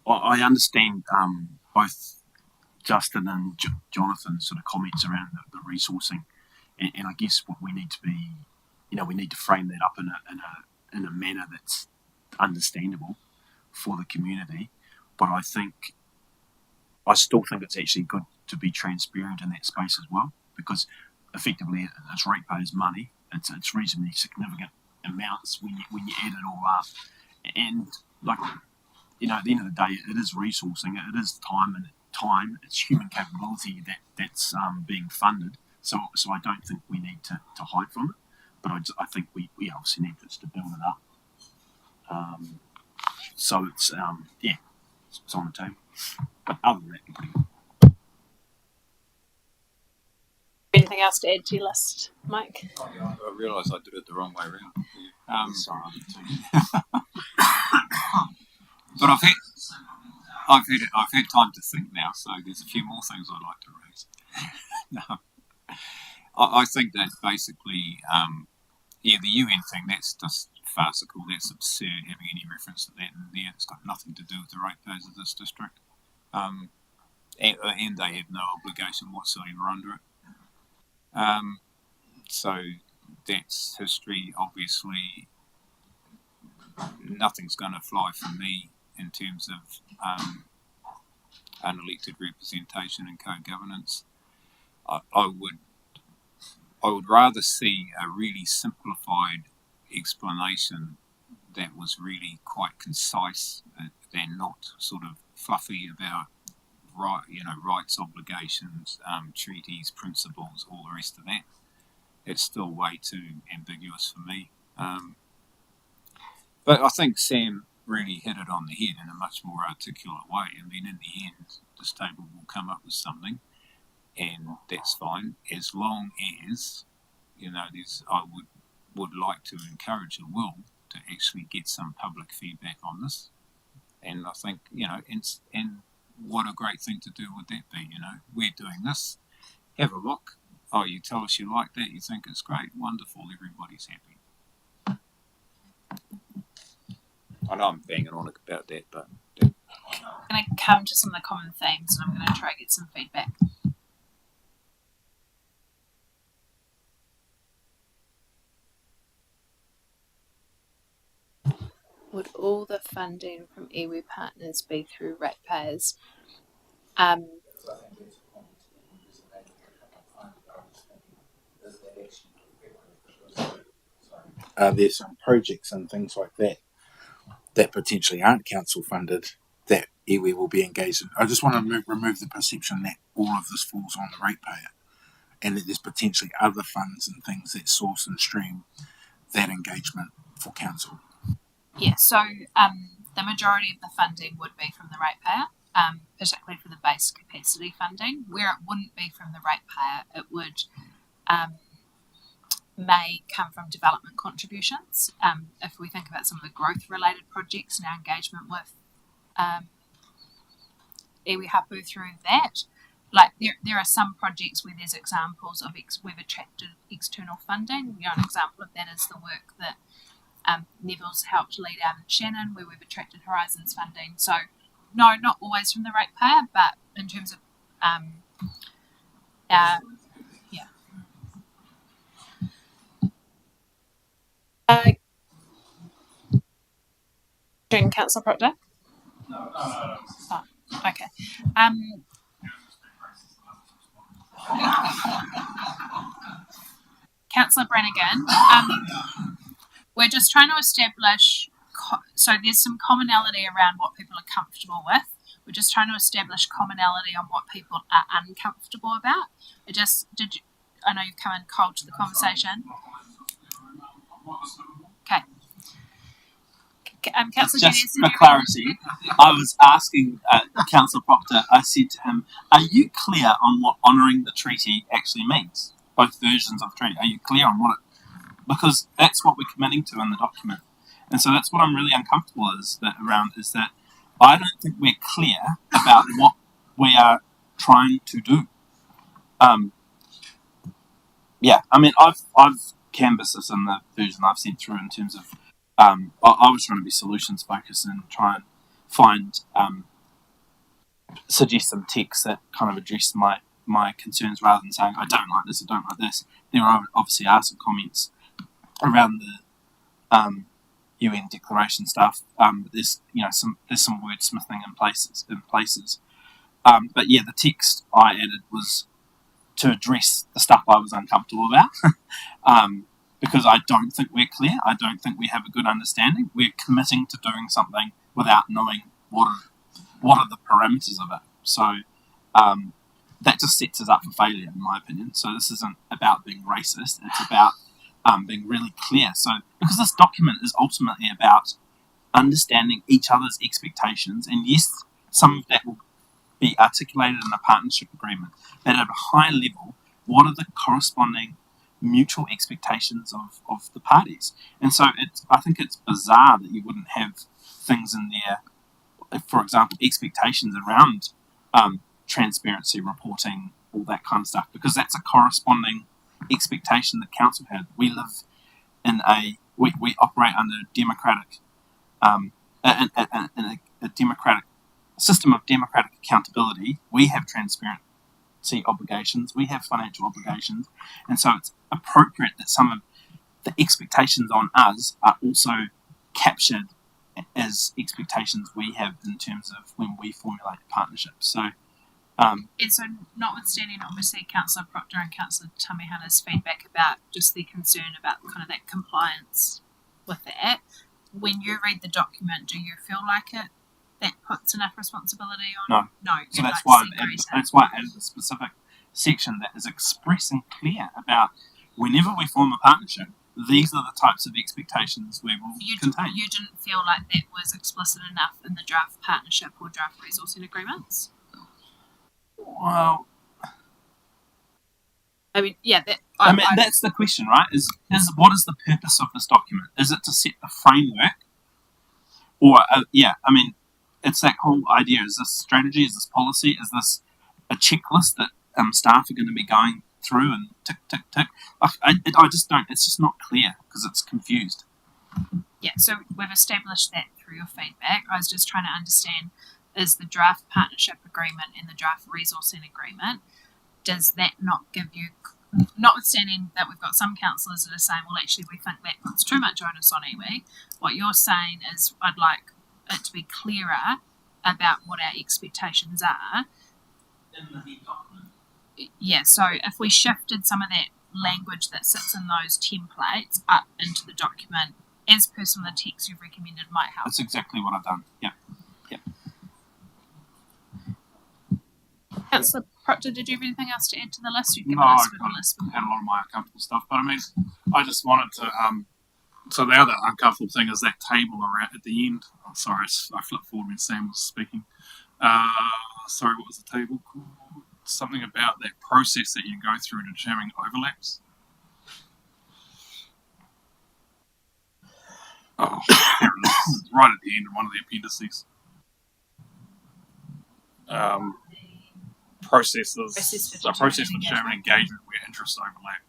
I understand both Justin and Jonathan's sort of comments around the resourcing, and I guess what we need to be, we need to frame that up in a manner that's understandable for the community. But I still think it's actually good to be transparent in that space as well, because effectively it's ratepayers' money. It's reasonably significant amounts when you add it all up, and like, at the end of the day, it is resourcing, it is time, it's human capability that's being funded. So I don't think we need to hide from it, but I think we obviously need just to build it up. So it's it's on the table. But other than that, I'm pretty good. Anything else to add to your list, Mike? I realised I did it the wrong way around. Sorry, I did too. But I've had time to think now, so there's a few more things I'd like to raise. No. I think that basically, the UN thing, that's just farcical, that's absurd, having any reference to that in there. It's got nothing to do with the ratepayers of this district. And they have no obligation whatsoever under it. So that's history. Obviously, nothing's going to fly for me in terms of unelected representation and co-governance. I would rather see a really simplified explanation that was really quite concise than not sort of fluffy about rights, obligations, treaties, principles, all the rest of that. It's still way too ambiguous for me. But I think Sam really hit it on the head in a much more articulate way. I mean, in the end, this table will come up with something, and that's fine, as long as, I would like to encourage the will to actually get some public feedback on this. And I think, and what a great thing to do would that be, we're doing this, have a look, oh, you tell us you like that, you think it's great, wonderful, everybody's happy. I know I'm banging on about that, but I'm going to come to some of the common themes, and I'm going to try to get some feedback. Would all the funding from iwi partners be through ratepayers? There's some projects and things like that potentially aren't council funded that iwi will be engaged in. I just want to remove the perception that all of this falls on the ratepayer, and that there's potentially other funds and things that source and stream that engagement for council. Yeah, so the majority of the funding would be from the ratepayer, particularly for the base capacity funding. Where it wouldn't be from the ratepayer, it would may come from development contributions. If we think about some of the growth-related projects and our engagement with iwi hapu through that, like there are some projects where there's examples of we've attracted external funding. An example of that is the work that Neville's helped lead out in Shannon, where we've attracted Horizons funding. So, no, not always from the ratepayer, but in terms of Councillor Proctor? No. Oh, okay. Councillor Brannigan, we're just trying to establish, so there's some commonality around what people are comfortable with. We're just trying to establish commonality on what people are uncomfortable about. I know you've come in cold to the conversation. Okay. Councillor Just for clarity, I was asking Councillor Proctor, I said to him, are you clear on what honouring the treaty actually means? Both versions of the treaty. Are you clear on what it... Because that's what we're committing to in the document. And so that's what I'm really uncomfortable is that I don't think we're clear about what we are trying to do. I've canvassed this in the version I've sent through in terms of I was trying to be solutions focused and try and find suggest some text that kind of addressed my concerns rather than saying I don't like this, I don't like this. There obviously are some comments around the UN declaration stuff. There's some wordsmithing in places. But yeah, the text I added was to address the stuff I was uncomfortable about. Because I don't think we're clear. I don't think we have a good understanding. We're committing to doing something without knowing what are the parameters of it. So that just sets us up for failure, in my opinion. So this isn't about being racist. It's about being really clear. So because this document is ultimately about understanding each other's expectations, and yes, some of that will be articulated in a partnership agreement, but at a high level, what are the corresponding mutual expectations of the parties? And so I think it's bizarre that you wouldn't have things in there, for example, expectations around transparency, reporting, all that kind of stuff, because that's a corresponding expectation that council had. We live in we operate under a democratic in a democratic system of democratic accountability. We have transparency obligations, we have financial obligations, and so it's appropriate that some of the expectations on us are also captured as expectations we have in terms of when we formulate partnerships. So and so, notwithstanding obviously Councillor Proctor and Councillor Tamihana's feedback about just their concern about kind of that compliance with that, when you read the document, do you feel like that puts enough responsibility on? No. So that's why I added a specific section that is express and clear about whenever we form a partnership, these are the types of expectations we will contain. You didn't feel like that was explicit enough in the draft partnership or draft resourcing agreements? Well, I mean, yeah. That's the question, right? Is what is the purpose of this document? Is it to set the framework, or it's that whole idea: is this strategy? Is this policy? Is this a checklist that staff are going to be going through and tick, tick, tick? I just don't. It's just not clear because it's confused. Yeah. So we've established that through your feedback. I was just trying to understand: is the draft partnership agreement and the draft resourcing agreement, does that not give you, notwithstanding that we've got some councillors that are saying, well, actually, we think that puts too much onus on iwi, what you're saying is, I'd like it to be clearer about what our expectations are. In the head document. Yeah, so if we shifted some of that language that sits in those templates up into the document, as per some of the text you've recommended, might help. That's exactly what I've done, yeah. Councillor Proctor, did you have anything else to add to the list? You've given No, us I a list. had a lot of my uncomfortable stuff, but I mean, I just wanted to. So the other uncomfortable thing is that table around at the end. Oh, sorry, I flipped forward when Sam was speaking. Sorry, what was the table called? Something about that process that you go through to determine overlaps. Oh, there it is. Right at the end of one of the appendices. Process for determining engagement where interests overlap.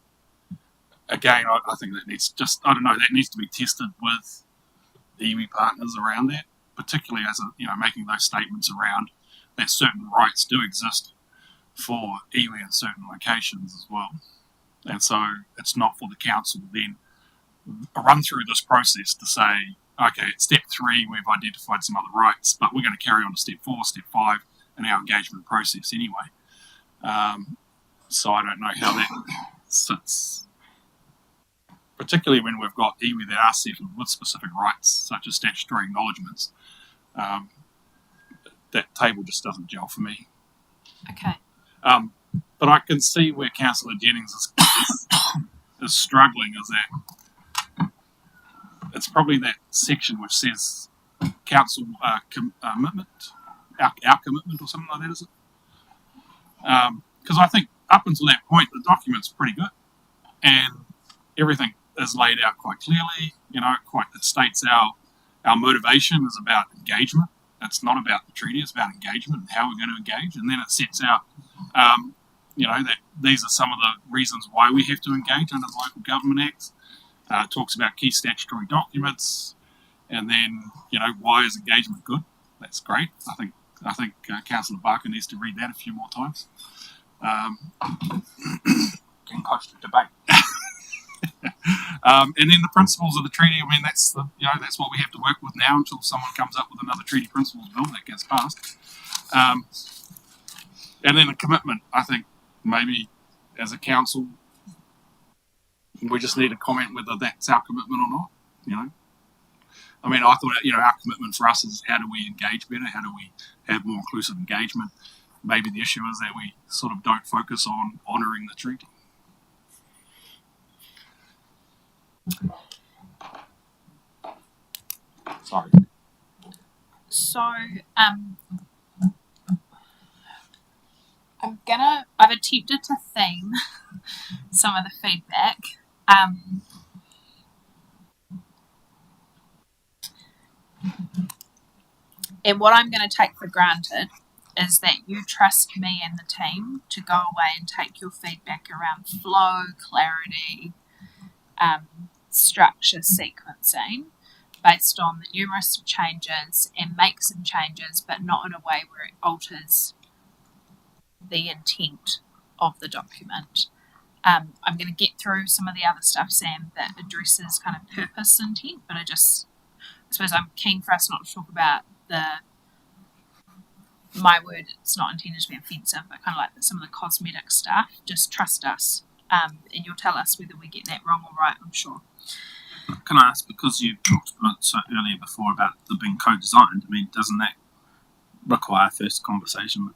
Again, I think that needs that needs to be tested with iwi partners around that, particularly as making those statements around that certain rights do exist for iwi in certain locations as well. And so it's not for the council to then run through this process to say, okay, at step 3 we've identified some other rights, but we're going to carry on to step 4, step 5 in our engagement process anyway. So I don't know how that sits, particularly when we've got iwi that are settled with specific rights, such as statutory acknowledgements. That table just doesn't gel for me. Okay. But I can see where Councillor Jennings is struggling, is that it's probably that section which says council commitment, our commitment or something like that, is it? Because I think up until that point, the document's pretty good, and everything is laid out quite clearly. It states our motivation is about engagement. It's not about the treaty; it's about engagement and how we're going to engage. And then it sets out, that these are some of the reasons why we have to engage under the Local Government Act. It talks about key statutory documents, and then why is engagement good? That's great. I think Councillor Barker needs to read that a few more times. Can cost the debate. And then the principles of the treaty. I mean, that's what we have to work with now until someone comes up with another treaty principles bill that gets passed. And then a commitment. I think maybe as a council, we just need to comment whether that's our commitment or not. You know, I mean, I thought our commitment for us is how do we engage better? How do we have more inclusive engagement? Maybe the issue is that we sort of don't focus on honouring the treaty. Sorry. So, I've attempted to theme some of the feedback. And what I'm going to take for granted is that you trust me and the team to go away and take your feedback around flow, clarity, structure, sequencing, based on the numerous changes, and make some changes, but not in a way where it alters the intent of the document. I'm going to get through some of the other stuff, Sam, that addresses kind of purpose intent, but I suppose I'm keen for us not to talk about my word, it's not intended to be offensive, but kind of like some of the cosmetic stuff. Just trust us, and you'll tell us whether we get that wrong or right, I'm sure. Can I ask, because you talked about so earlier before about the being co-designed, I mean, doesn't that require first conversation with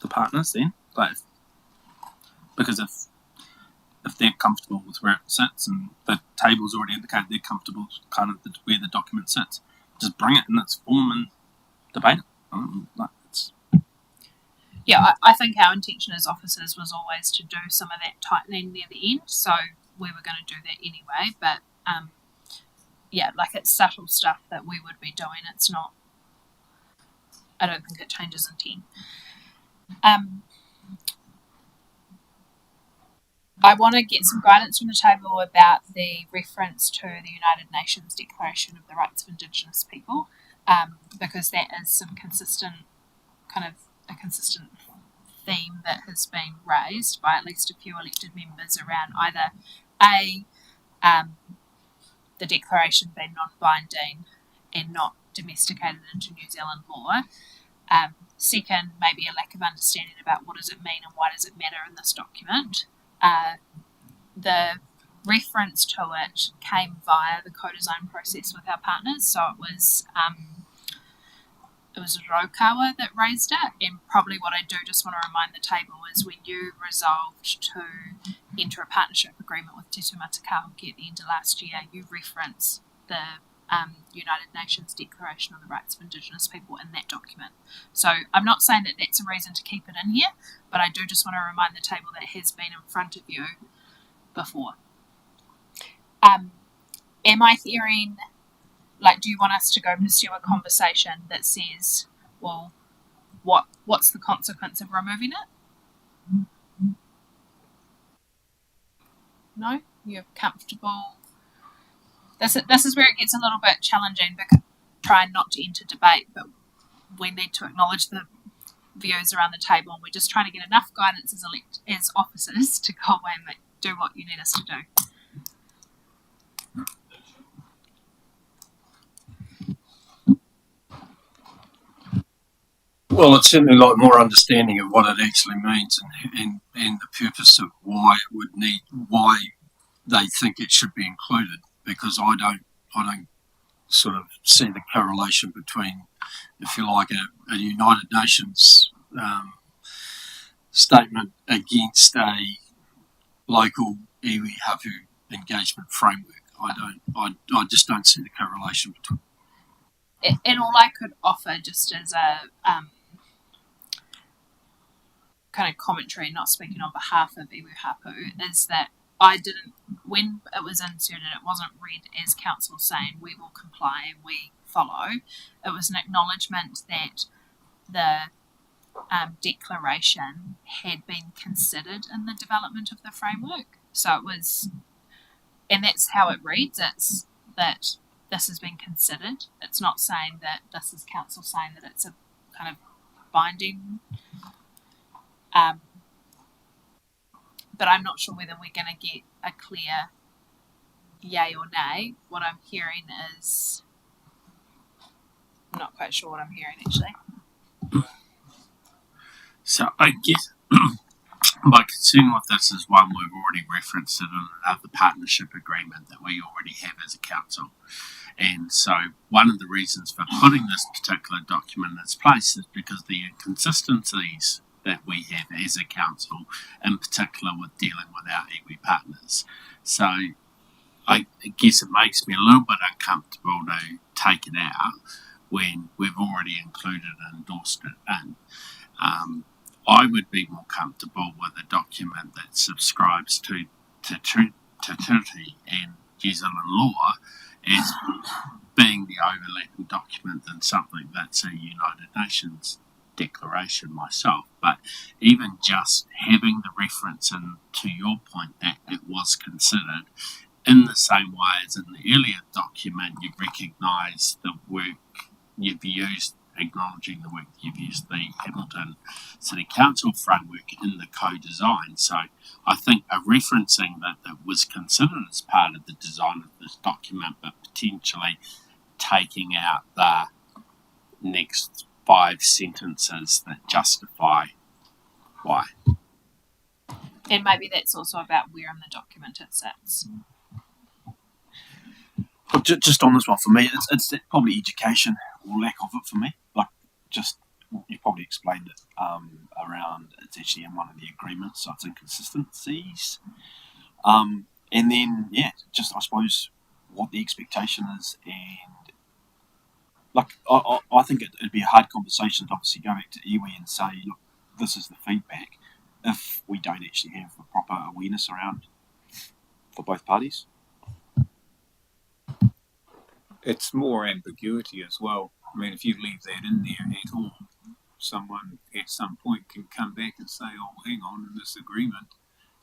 the partners then? Like, because if they're comfortable with where it sits and the table's already indicated they're comfortable with kind of where the document sits, just bring it in its form and debate it. Yeah, I think our intention as officers was always to do some of that tightening near the end, so we were going to do that anyway, but like it's subtle stuff that we would be doing. It's not, I don't think it changes intent. I want to get some guidance from the table about the reference to the United Nations Declaration of the Rights of Indigenous People, because that is some consistent theme that has been raised by at least a few elected members around either the declaration being non-binding and not domesticated into New Zealand law. Second, maybe a lack of understanding about what does it mean and why does it matter in this document. The reference to it came via the co-design process with our partners, so it was Raukawa that raised it, and probably what I do just want to remind the table is when you resolved to enter a partnership agreement with Te Tumata Kahoki at the end of last year, you reference the United Nations Declaration on the Rights of Indigenous People in that document. So I'm not saying that that's a reason to keep it in here, but I do just want to remind the table that it has been in front of you before. Am I hearing, do you want us to go pursue a conversation that says, well, what's the consequence of removing it? No? You're comfortable? This is where it gets a little bit challenging, because trying not to enter debate, but we need to acknowledge the views around the table, and we're just trying to get enough guidance as officers to go away and do what you need us to do. Well, it's certainly like more understanding of what it actually means and the purpose of why they think it should be included, because I don't sort of see the correlation between, if you like, a United Nations statement against a local iwi hapu engagement framework. I just don't see the correlation between. And all I could offer, just as a kind of commentary, not speaking on behalf of iwi hapu, is that when it was inserted, it wasn't read as council saying we will comply and we follow. It was an acknowledgement that the declaration had been considered in the development of the framework. So it was, and that's how it reads. It's that this has been considered. It's not saying that this is council saying that it's a kind of binding. But I'm not sure whether we're going to get a clear yay or nay. What I'm hearing is, I'm not quite sure what I'm hearing actually. So I guess my concern with this is one we've already referenced it in the partnership agreement that we already have as a council. And so one of the reasons for putting this particular document in its place is because the inconsistencies that we have as a council, in particular with dealing with our iwi partners. So I guess it makes me a little bit uncomfortable to take it out when we've already included and endorsed it in. I would be more comfortable with a document that subscribes to treaty and New Zealand law as being the overlapping document than something that's a United Nations declaration myself. But even just having the reference, and to your point that it was considered in the same way as in the earlier document, you recognise the work you've used, acknowledging the work you've used the Hamilton City Council framework in the co-design. So I think a referencing that was considered as part of the design of this document, but potentially taking out the next 5 sentences that justify why. And maybe that's also about where in the document it sits. But just on this one, for me, it's probably education or lack of it for me. Like, just, you probably explained it around, it's actually in one of the agreements, so it's inconsistencies. And then, yeah, just, I suppose, what the expectation is. And, like, I think it'd be a hard conversation to obviously go back to iwi and say, look, this is the feedback, if we don't actually have a proper awareness around for both parties. It's more ambiguity as well. I mean, if you leave that in there at all, someone at some point can come back and say, oh, hang on, in this agreement,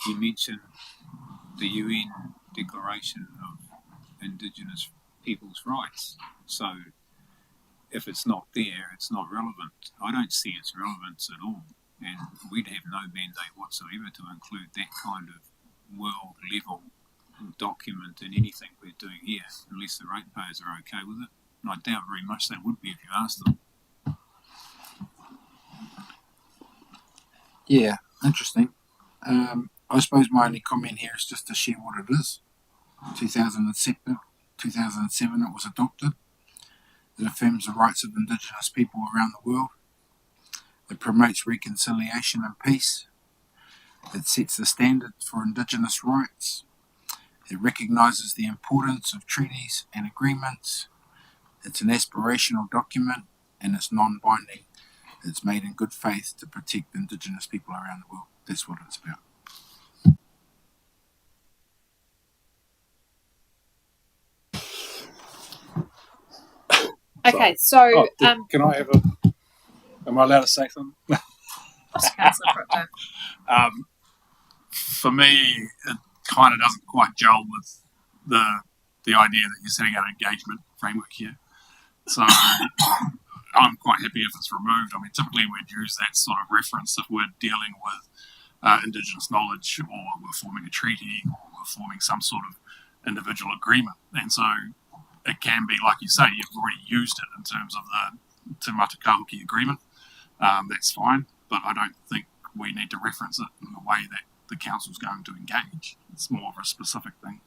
you mentioned the UN Declaration of Indigenous People's Rights. So if it's not there, it's not relevant. I don't see its relevance at all. And we'd have no mandate whatsoever to include that kind of world-level document in anything we're doing here, unless the ratepayers are okay with it. And I doubt very much they would be if you asked them. Yeah, interesting. I suppose my only comment here is just to share what it is. 2007 it was adopted. It affirms the rights of Indigenous people around the world. It promotes reconciliation and peace. It sets the standard for Indigenous rights. It recognises the importance of treaties and agreements. It's an aspirational document and it's non-binding. It's made in good faith to protect Indigenous people around the world. That's what it's about. Okay, so Can I have a? Am I allowed to say something? For me, it kind of doesn't quite gel with the idea that you're setting out an engagement framework here. So I'm quite happy if it's removed. I mean, typically we'd use that sort of reference if we're dealing with Indigenous knowledge, or we're forming a treaty, or we're forming some sort of individual agreement. And so it can be, like you say, you've already used it in terms of the Te Matakauki agreement. That's fine, but I don't think we need to reference it in the way that the council's going to engage. It's more of a specific thing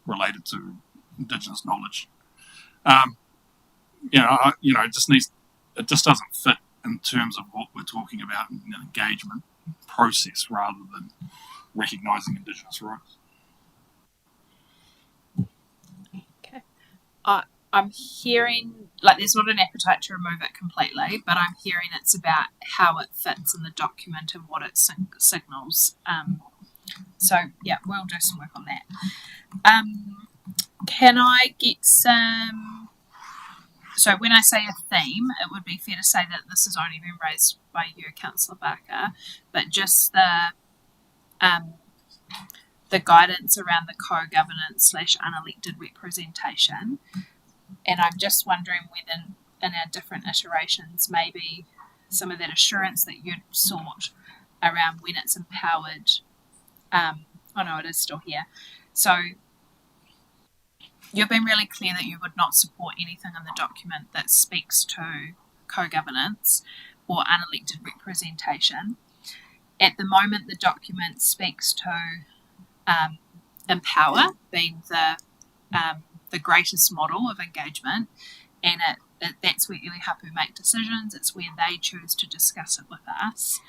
related to Indigenous knowledge. It just doesn't fit in terms of what we're talking about in an engagement process rather than recognising Indigenous rights. Okay. I'm hearing, like, there's not an appetite to remove it completely, but I'm hearing it's about how it fits in the document and what it signals. So, yeah, we'll do some work on that. Can I get some... So when I say a theme, it would be fair to say that this has only been raised by you, Councillor Barker, but just the guidance around the co-governance / unelected representation. And I'm just wondering whether in our different iterations, maybe some of that assurance that you'd sought around when it's empowered. Oh no, it is still here. So you've been really clear that you would not support anything in the document that speaks to co-governance or unelected representation. At the moment, the document speaks to empower being the greatest model of engagement, and that's where iwi hapu make decisions. It's where they choose to discuss it with us.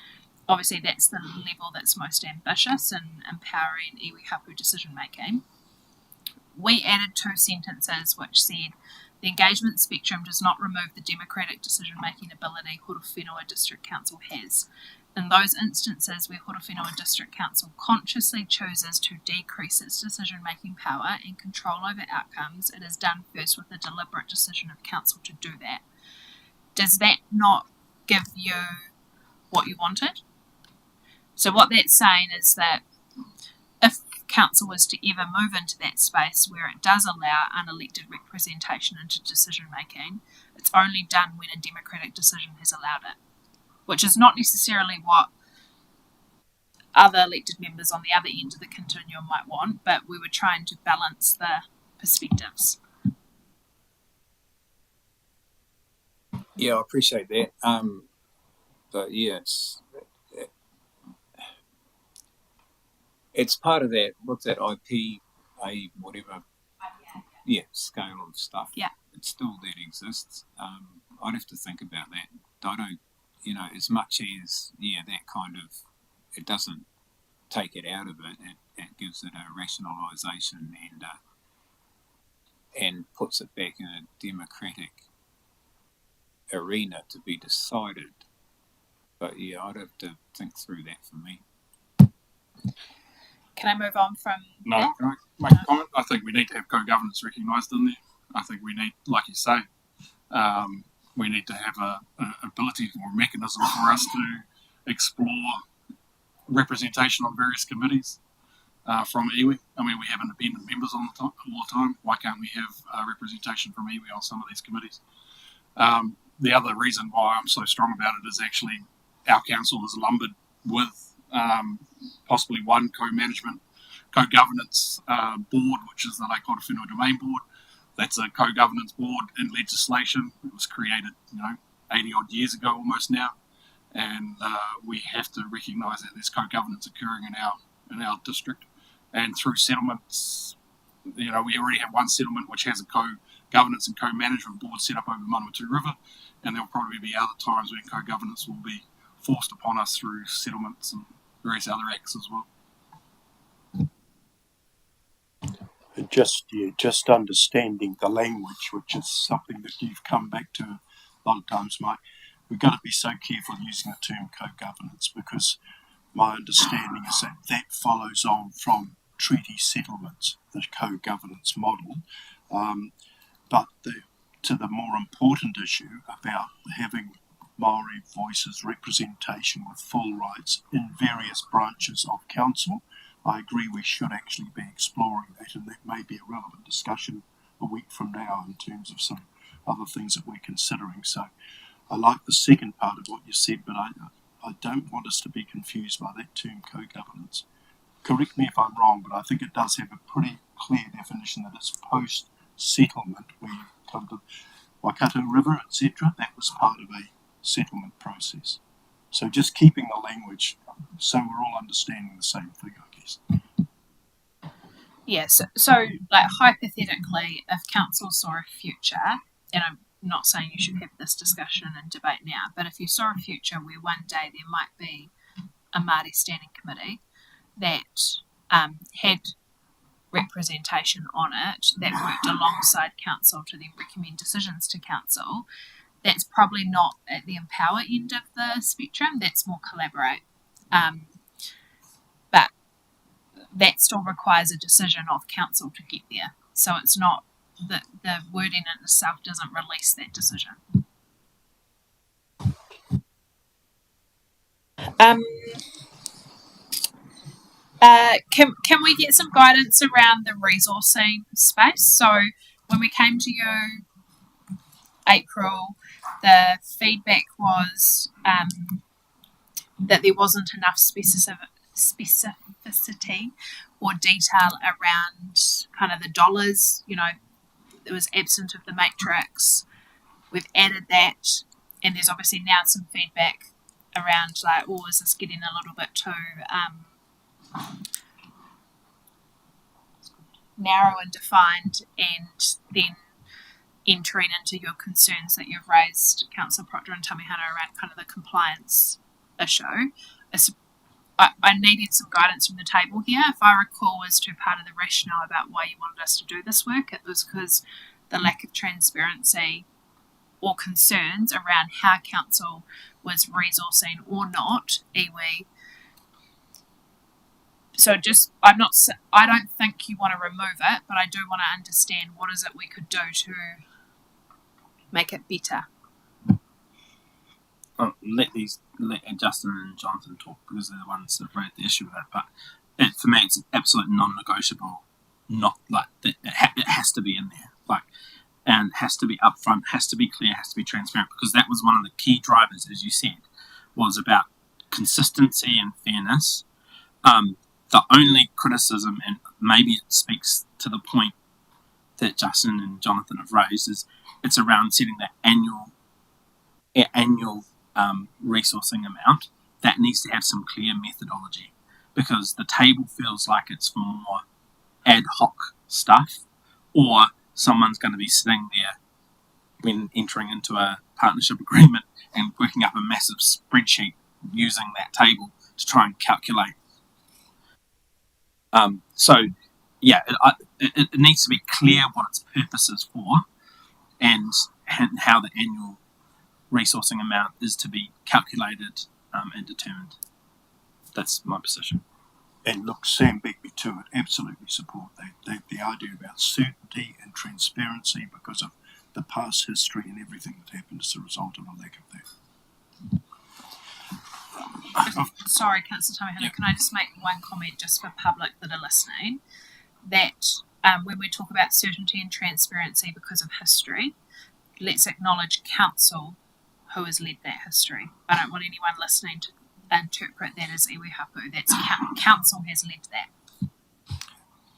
Obviously, that's the level that's most ambitious in empowering iwi hapu decision making. We added 2 sentences which said, the engagement spectrum does not remove the democratic decision-making ability Horowhenua District Council has. In those instances where Horowhenua District Council consciously chooses to decrease its decision-making power and control over outcomes, it is done first with a deliberate decision of council to do that. Does that not give you what you wanted? So what that's saying is that if council was to ever move into that space where it does allow unelected representation into decision making, it's only done when a democratic decision has allowed it, which is not necessarily what other elected members on the other end of the continuum might want, but we were trying to balance the perspectives. Yeah, I appreciate that. But yeah, it's part of that. What's that IPA whatever? Yeah, scale of stuff. Yeah, it's still that exists. I'd have to think about that. I don't, as much as that kind of, it doesn't take it out of it. It gives it a rationalisation and puts it back in a democratic arena to be decided. But yeah, I'd have to think through that for me. Can I move on from No, that? can I make a comment? I think we need to have co-governance recognised in there. I think we need, like you say, we need to have an ability or a mechanism for us to explore representation on various committees from iwi. I mean, we have independent members all the time. Why can't we have representation from iwi on some of these committees? The other reason why I'm so strong about it is actually our council is lumbered with possibly one co-governance board, which is the Lake Horowhenua Domain Board. That's a co-governance board in legislation. It was created, 80 odd years ago almost now, and we have to recognise that there's co-governance occurring in our district, and through settlements, we already have one settlement which has a co-governance and co-management board set up over Manawatu River, and there'll probably be other times when co-governance will be forced upon us through settlements and various other acts as well. And just understanding the language, which is something that you've come back to a lot of times, Mike. We've got to be so careful using the term co-governance, because my understanding is that follows on from treaty settlements, the co-governance model. But to the more important issue about having Māori voices representation with full rights in various branches of council, I agree we should actually be exploring that, and that may be a relevant discussion a week from now in terms of some other things that we're considering. So I like the second part of what you said, but I don't want us to be confused by that term co-governance. Correct me if I'm wrong, but I think it does have a pretty clear definition that it's post-settlement, where you come to Waikato River, etc. That was part of a settlement process. So just keeping the language so we're all understanding the same thing, I guess. Yeah, so like hypothetically, if council saw a future, and I'm not saying you should have this discussion and debate now, but if you saw a future where one day there might be a Māori standing committee that had representation on it, that worked alongside council to then recommend decisions to council, that's probably not at the empower end of the spectrum, that's more collaborate. But that still requires a decision of council to get there. So it's not, the wording in itself doesn't release that decision. Can we get some guidance around the resourcing space? So when we came to you April, the feedback was that there wasn't enough specificity or detail around kind of the dollars. It was absent of the matrix. We've added that, and there's obviously now some feedback around like, oh, is this getting a little bit too narrow and defined, and then entering into your concerns that you've raised, Councillor Proctor and Tamihana, around kind of the compliance issue. I needed some guidance from the table here. If I recall, as to part of the rationale about why you wanted us to do this work, it was because the lack of transparency or concerns around how council was resourcing or not iwi. So I don't think you want to remove it, but I do want to understand what is it we could do to make it better. Let Justin and Jonathan talk, because they're the ones that raised the issue with it. But for me, it's absolutely non-negotiable. Not like it has to be in there, and has to be upfront, has to be clear, has to be transparent, because that was one of the key drivers, as you said, was about consistency and fairness. The only criticism, and maybe it speaks to the point that Justin and Jonathan have raised, is it's around setting that annual resourcing amount. That needs to have some clear methodology, because the table feels like it's for more ad hoc stuff, or someone's going to be sitting there when entering into a partnership agreement and working up a massive spreadsheet using that table to try and calculate. It needs to be clear what its purpose is for, and how the annual resourcing amount is to be calculated and determined. That's my position. And look, Sam beat me to it. Absolutely support that. The idea about certainty and transparency, because of the past history and everything that happened as a result of a lack of that. Sorry, Councillor Tamihana, can I just make one comment just for public that are listening? That when we talk about certainty and transparency because of history, let's acknowledge council who has led that history. I don't want anyone listening to interpret that as iwi hapu. That's council has led that.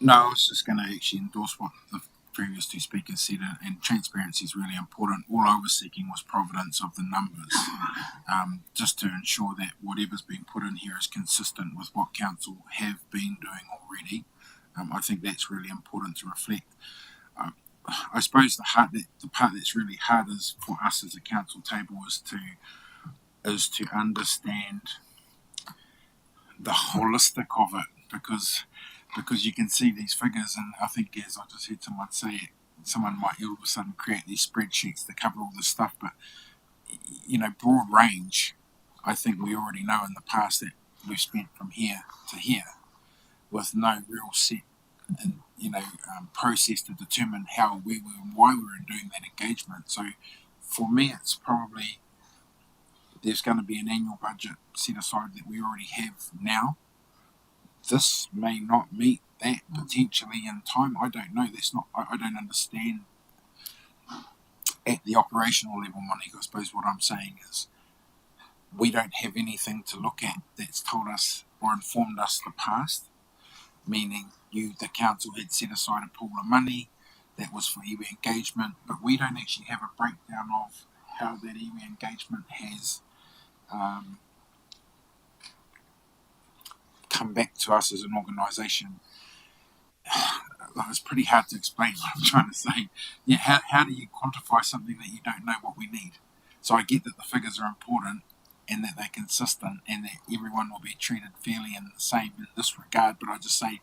No, I was just going to actually endorse what the previous two speakers said, and transparency is really important. All I was seeking was providence of the numbers, just to ensure that whatever's been put in here is consistent with what council have been doing already. I think that's really important to reflect. I suppose the part that's really hard is for us as a council table is to understand the holistic of it, because you can see these figures, and I think, as I just heard someone say, someone might all of a sudden create these spreadsheets to cover all this stuff, but broad range, I think we already know in the past that we've spent from here to here with no real set and process to determine how we were and why we were doing that engagement. So for me, it's probably there's going to be an annual budget set aside that we already have now. This may not meet that potentially in time. I don't know. I don't understand at the operational level, Monique. I suppose what I'm saying is we don't have anything to look at that's told us or informed us the past, meaning the council had set aside a pool of money that was for iwi engagement, but we don't actually have a breakdown of how that iwi engagement has come back to us as an organisation. It's pretty hard to explain what I'm trying to say. Yeah, how do you quantify something that you don't know what we need? So I get that the figures are important and that they're consistent and that everyone will be treated fairly and the same in this regard, but I just say,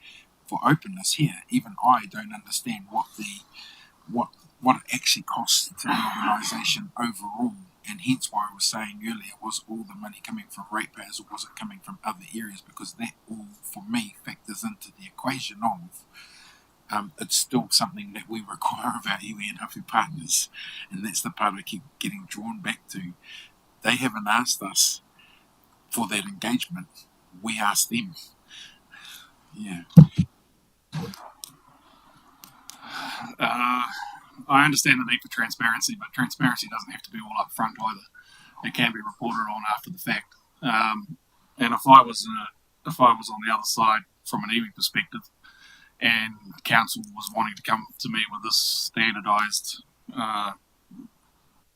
for openness here, even I don't understand what it actually costs to the organisation overall, and hence why I was saying earlier, was all the money coming from ratepayers or was it coming from other areas? Because that all, for me, factors into the equation of it's still something that we require of our iwi and hapu partners, and that's the part I keep getting drawn back to. They haven't asked us for that engagement. We asked them. Yeah. I understand the need for transparency, but transparency doesn't have to be all up front either. It can be reported on after the fact. And if I was on the other side from an iwi perspective, and council was wanting to come to me with this standardised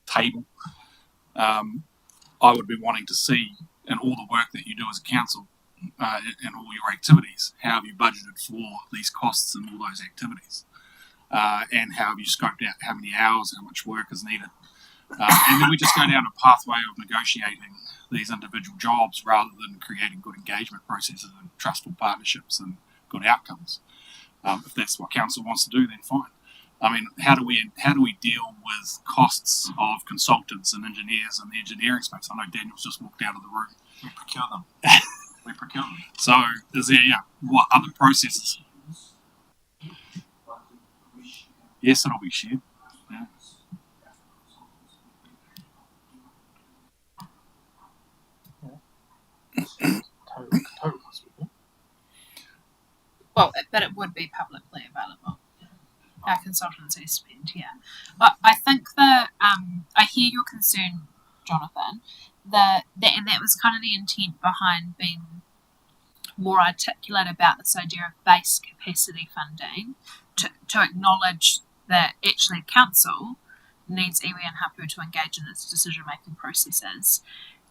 table, I would be wanting to see and all the work that you do as a council and all your activities, how have you budgeted for these costs and all those activities? And how have you scoped out how many hours, how much work is needed? And then we just go down a pathway of negotiating these individual jobs rather than creating good engagement processes and trustful partnerships and good outcomes. If that's what council wants to do, then fine. I mean, how do we deal with costs of consultants and engineers in the engineering space? I know Daniel's just walked out of the room. We procure them. We procure them. So, is there what other processes? Yes, it'll be shared. Yeah. Total hospital. Well, but it would be publicly available. Our consultancy spend, yeah. But I think that I hear your concern, Jonathan. And that was kind of the intent behind being more articulate about this idea of base capacity funding to acknowledge that actually council needs iwi and hapu to engage in its decision making processes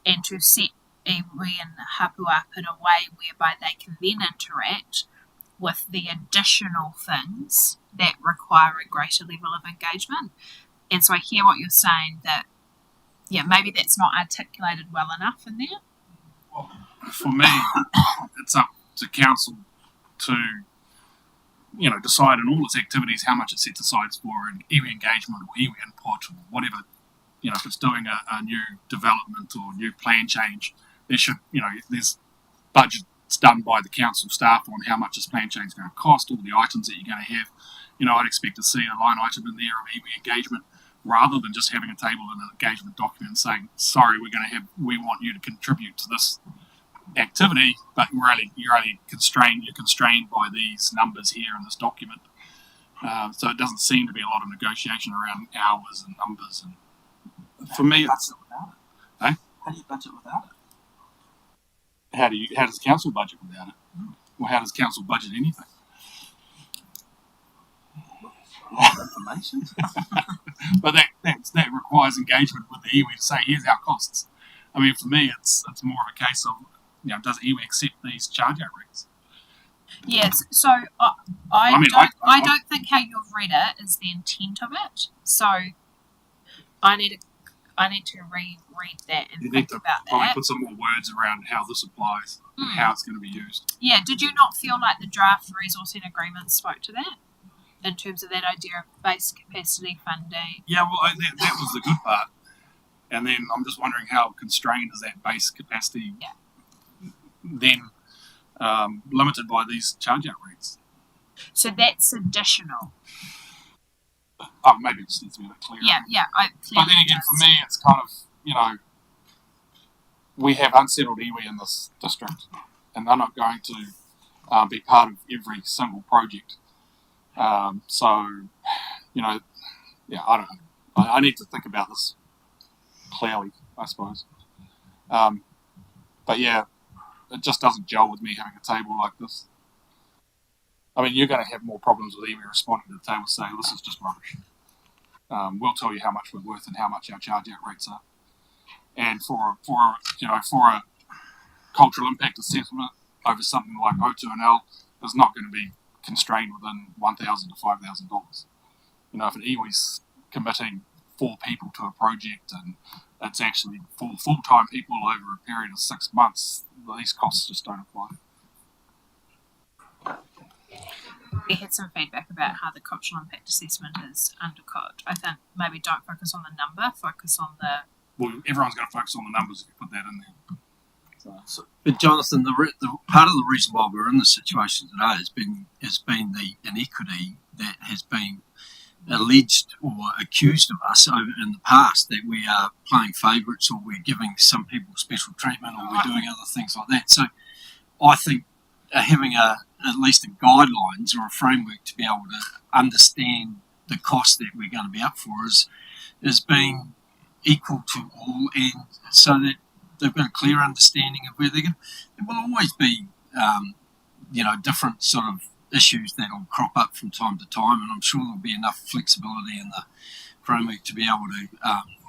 and to set iwi and hapu up in a way whereby they can then interact with the additional things that require a greater level of engagement. And so I hear what you're saying, that maybe that's not articulated well enough in there. For me, it's up to council to decide in all its activities how much it sets aside for an iwi engagement or iwi input or whatever. If it's doing a new development or new plan change, there's budgets done by the council staff on how much this plan change is going to cost, all the items that you're going to have. I'd expect to see a line item in there of iwi engagement rather than just having a table in an engagement document saying, sorry, we want you to contribute to this activity, but you're constrained by these numbers here in this document. So it doesn't seem to be a lot of negotiation around hours and numbers. And for me, budget without it. Eh? How do you budget without it? How does council budget without it? Or how does council budget anything? Information. But that requires engagement with the iwi to say, here's our costs. I mean, for me, it's more of a case of, does iwi accept these charge out rates? Yes, so I don't think how you've read it is the intent of it. So I need to reread that and think about that. Put some more words around how this applies and how it's going to be used. Yeah, did you not feel like the draft resourcing agreement spoke to that? In terms of that idea of base capacity funding? Yeah, well, that was the good part. And then I'm just wondering how constrained is that base capacity then limited by these charge out rates? So that's additional. Oh, maybe it just needs to be a bit clearer. Yeah. But then again, for me, it's kind of, we have unsettled iwi in this district, and they're not going to be part of every single project. I don't know. I need to think about this clearly, I suppose. But yeah, it just doesn't gel with me having a table like this. I mean, you're going to have more problems with iwi responding to the table saying this is just rubbish. We'll tell you how much we're worth and how much our charge out rates are. And for a cultural impact assessment over something like O2L, is not going to be constrained within $1,000 to $5,000. If an iwi's committing 4 people to a project and it's actually 4 full-time people over a period of 6 months, these costs just don't apply. We had some feedback about how the cultural impact assessment is undercut. I think maybe don't focus on the number, focus on the... Well, everyone's going to focus on the numbers if you put that in there. But Jonathan, the part of the reason why we're in this situation today has been the inequity that has been alleged or accused of us in the past, that we are playing favourites or we're giving some people special treatment or we're doing other things like that. So I think having at least a guidelines or a framework to be able to understand the cost that we're going to be up for is being equal to all, and so that they've got a clear understanding of where they're going. There will always be, different sort of issues that will crop up from time to time, and I'm sure there'll be enough flexibility in the Chromie, to be able to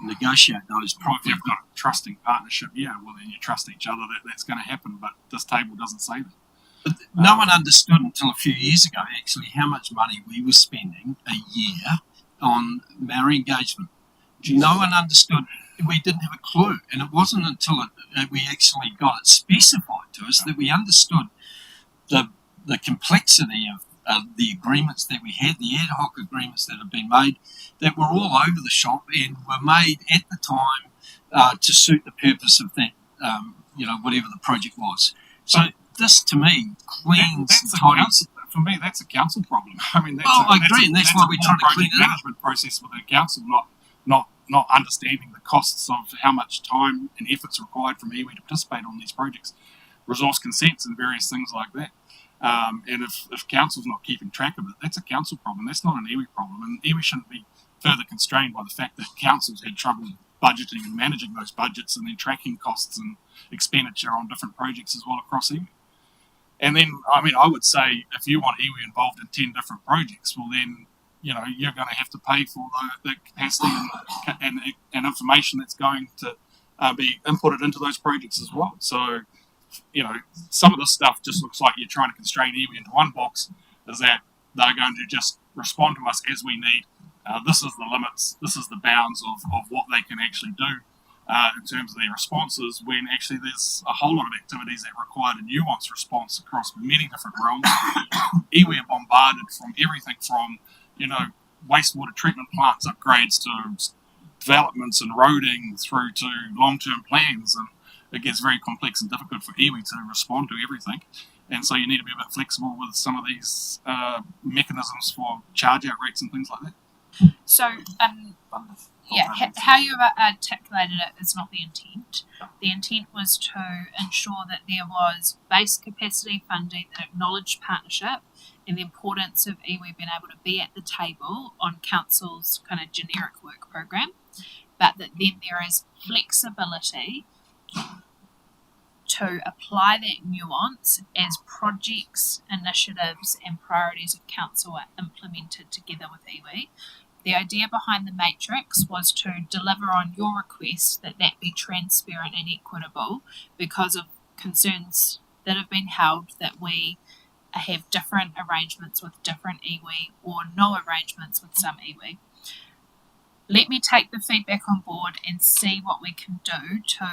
negotiate those If profit. you've got a trusting partnership, yeah, well then you trust each other that that's going to happen. But this table doesn't say that. But no one understood until a few years ago, actually, how much money we were spending a year on Maori engagement. No one understood. We didn't have a clue, and it wasn't until we actually got it specified to us that we understood the complexity of the agreements that we had, the ad hoc agreements that have been made, that were all over the shop and were made at the time to suit the purpose of that, whatever the project was. So this, to me, cleans That's and tidies. for me, that's a council problem. I mean, I agree, and that's why we're trying to clean project it up. management process within council, not understanding the costs of how much time and effort's required from iwi to participate on these projects, resource consents and various things like that. And if council's not keeping track of it, that's a council problem. That's not an iwi problem, and iwi shouldn't be further constrained by the fact that councils had trouble budgeting and managing those budgets and then tracking costs and expenditure on different projects as well across iwi. And then, I mean, I would say if you want iwi involved in 10 different projects, well then, you're going to have to pay for the capacity and information that's going to be inputted into those projects as well. So, some of this stuff just looks like you're trying to constrain iwi into one box, is that they're going to just respond to us as we need. This is the limits, this is the bounds of what they can actually do in terms of their responses, when actually there's a whole lot of activities that require a nuanced response across many different realms. Iwi are bombarded from everything from, wastewater treatment plants upgrades to developments and roading through to long-term plans, and it gets very complex and difficult for iwi to respond to everything. And so you need to be a bit flexible with some of these mechanisms for charge-out rates and things like that. So, how you articulated it is not the intent. The intent was to ensure that there was base capacity funding that acknowledged partnership and the importance of iwi being able to be at the table on council's kind of generic work program, but that then there is flexibility to apply that nuance as projects, initiatives and priorities of council are implemented together with iwi. The idea behind the matrix was to deliver on your request that be transparent and equitable because of concerns that have been held that we have different arrangements with different iwi or no arrangements with some iwi. Let me take the feedback on board and see what we can do to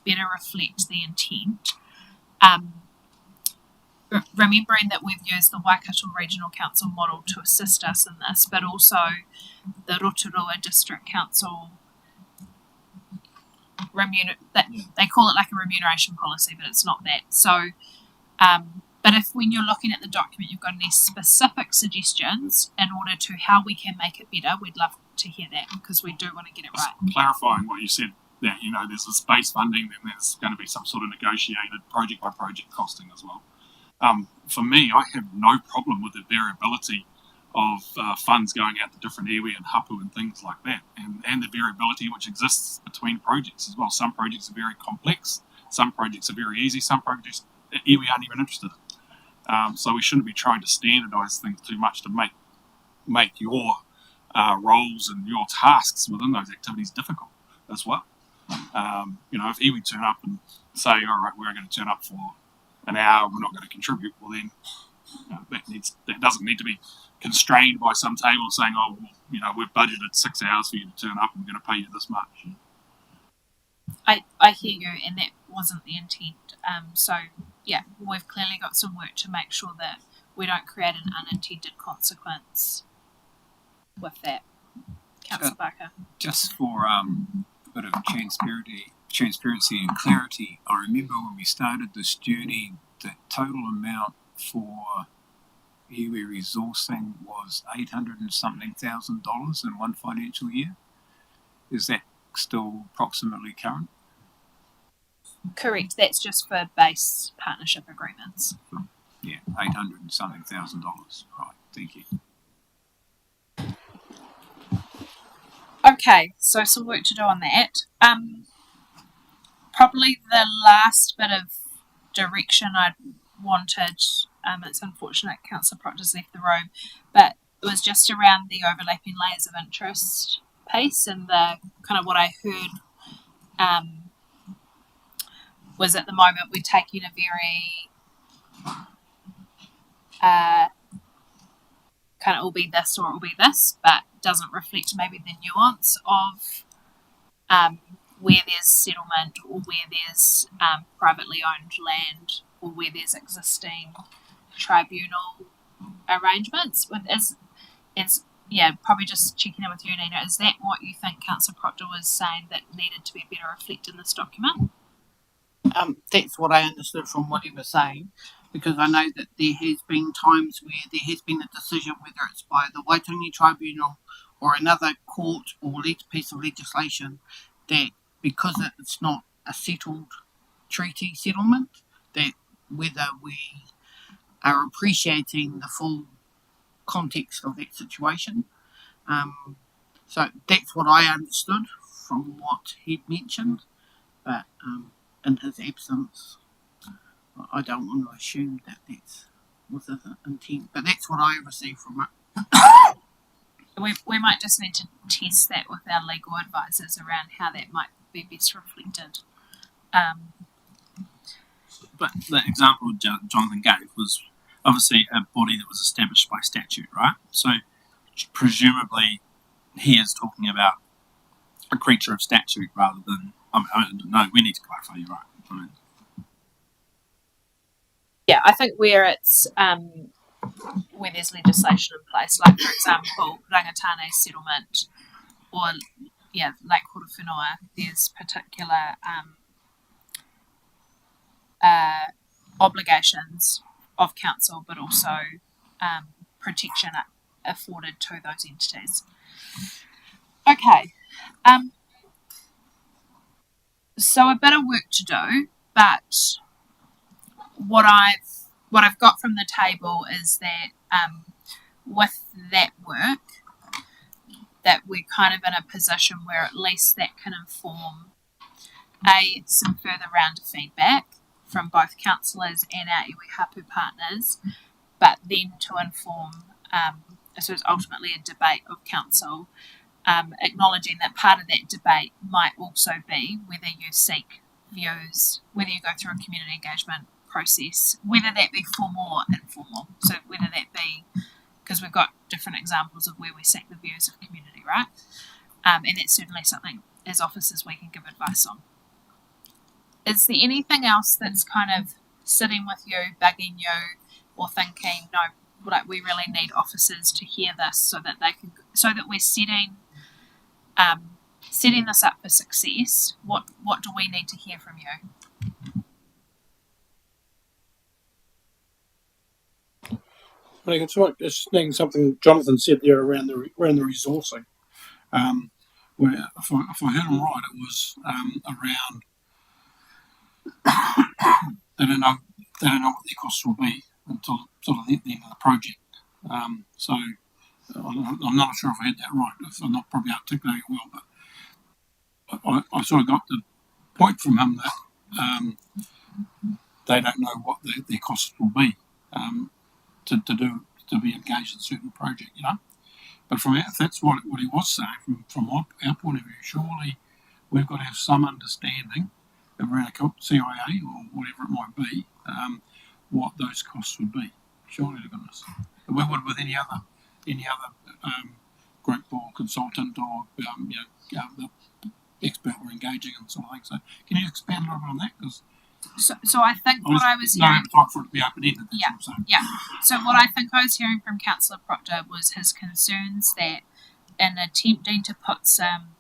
better reflect the intent. Remembering that we've used the Waikato Regional Council model to assist us in this, but also the Rotorua District Council they call it like a remuneration policy, but it's not that. So, but if when you're looking at the document, you've got any specific suggestions in order to how we can make it better, we'd love to hear that because we do want to get it right. Clarifying what you said, that there's this base funding, then there's going to be some sort of negotiated project by project costing as well. For me, I have no problem with the variability of funds going out to different iwi and hapu and things like that, and the variability which exists between projects as well. Some projects are very complex, some projects are very easy, some projects iwi aren't even interested in. So we shouldn't be trying to standardise things too much to make your roles and your tasks within those activities difficult as well. If iwi turn up and say, all right, we're going to turn up for an hour, we're not going to contribute, well then that doesn't need to be constrained by some table saying, oh, well, we've budgeted 6 hours for you to turn up and we're going to pay you this much. I hear you, and that wasn't the intent. So yeah, we've clearly got some work to make sure that we don't create an unintended consequence with that. Councillor Barker. Just for a bit of transparency and clarity, I remember when we started this journey, the total amount for iwi resourcing was $800 and something thousand in one financial year. Is that still approximately current? Correct. That's just for base partnership agreements. Yeah, $800 and something thousand. Right. Thank you. Okay, so some work to do on that. Probably the last bit of direction I'd wanted, it's unfortunate Councillor Proctor's left the room, but it was just around the overlapping layers of interest piece, and the kind of what I heard was at the moment we're taking a very kind of it'll be this or it'll be this, but doesn't reflect maybe the nuance of where there's settlement or where there's privately owned land or where there's existing tribunal arrangements. Probably just checking in with you, Nina. Is that what you think Councillor Proctor was saying that needed to be better reflected in this document? That's what I understood from what he was saying, because I know that there has been times where there has been a decision, whether it's by the Waitangi Tribunal or another court or piece of legislation, that because it's not a settled treaty settlement, that whether we are appreciating the full context of that situation. So that's what I understood from what he'd mentioned, but in his absence, I don't want to assume that that's with his intent, but that's what I received from it. We might just need to test that with our legal advisors around how that might be best reflected. But the example Jonathan gave was obviously a body that was established by statute, right? So presumably he is talking about a creature of statute rather than. No, we need to clarify. You're right. Yeah, I think where it's where there's legislation in place, like for example, Rangatane settlement or Lake Horowhenua, there's particular obligations of council, but also protection afforded to those entities. Okay, so a bit of work to do, but what I've got from the table is that with that work, that we're kind of in a position where at least that can inform some further round of feedback from both councillors and our iwi hapu partners, but then to inform, so it's ultimately a debate of council, acknowledging that part of that debate might also be whether you seek views, whether you go through a community engagement process, whether that be formal or informal. So whether that be, because we've got different examples of where we seek the views of community, right? And that's certainly something as officers we can give advice on. Is there anything else that's kind of sitting with you, bugging you, or thinking, no, like we really need officers to hear this so that we're setting this up for success? What do we need to hear from you? I think it's right. Just saying something Jonathan said there around the resourcing. Where if I heard him right, it was around they don't know what their costs will be until sort of the end of the project. So I'm not sure if I had that right. I'm not probably articulating it well, but I sort of got the point from him that they don't know what their costs will be to be engaged in a certain project, you know. But if that's what he was saying, from our point of view, surely we've got to have some understanding around a CIA or whatever it might be, what those costs would be. Surely, to goodness, we would with any other group or consultant or the expert we're engaging and sort of thing. So, can you expand a little bit on that? Because so I think what I was hearing. No time for it to be open-ended. Yeah. So what I think I was hearing from Councillor Proctor was his concerns that in attempting to put some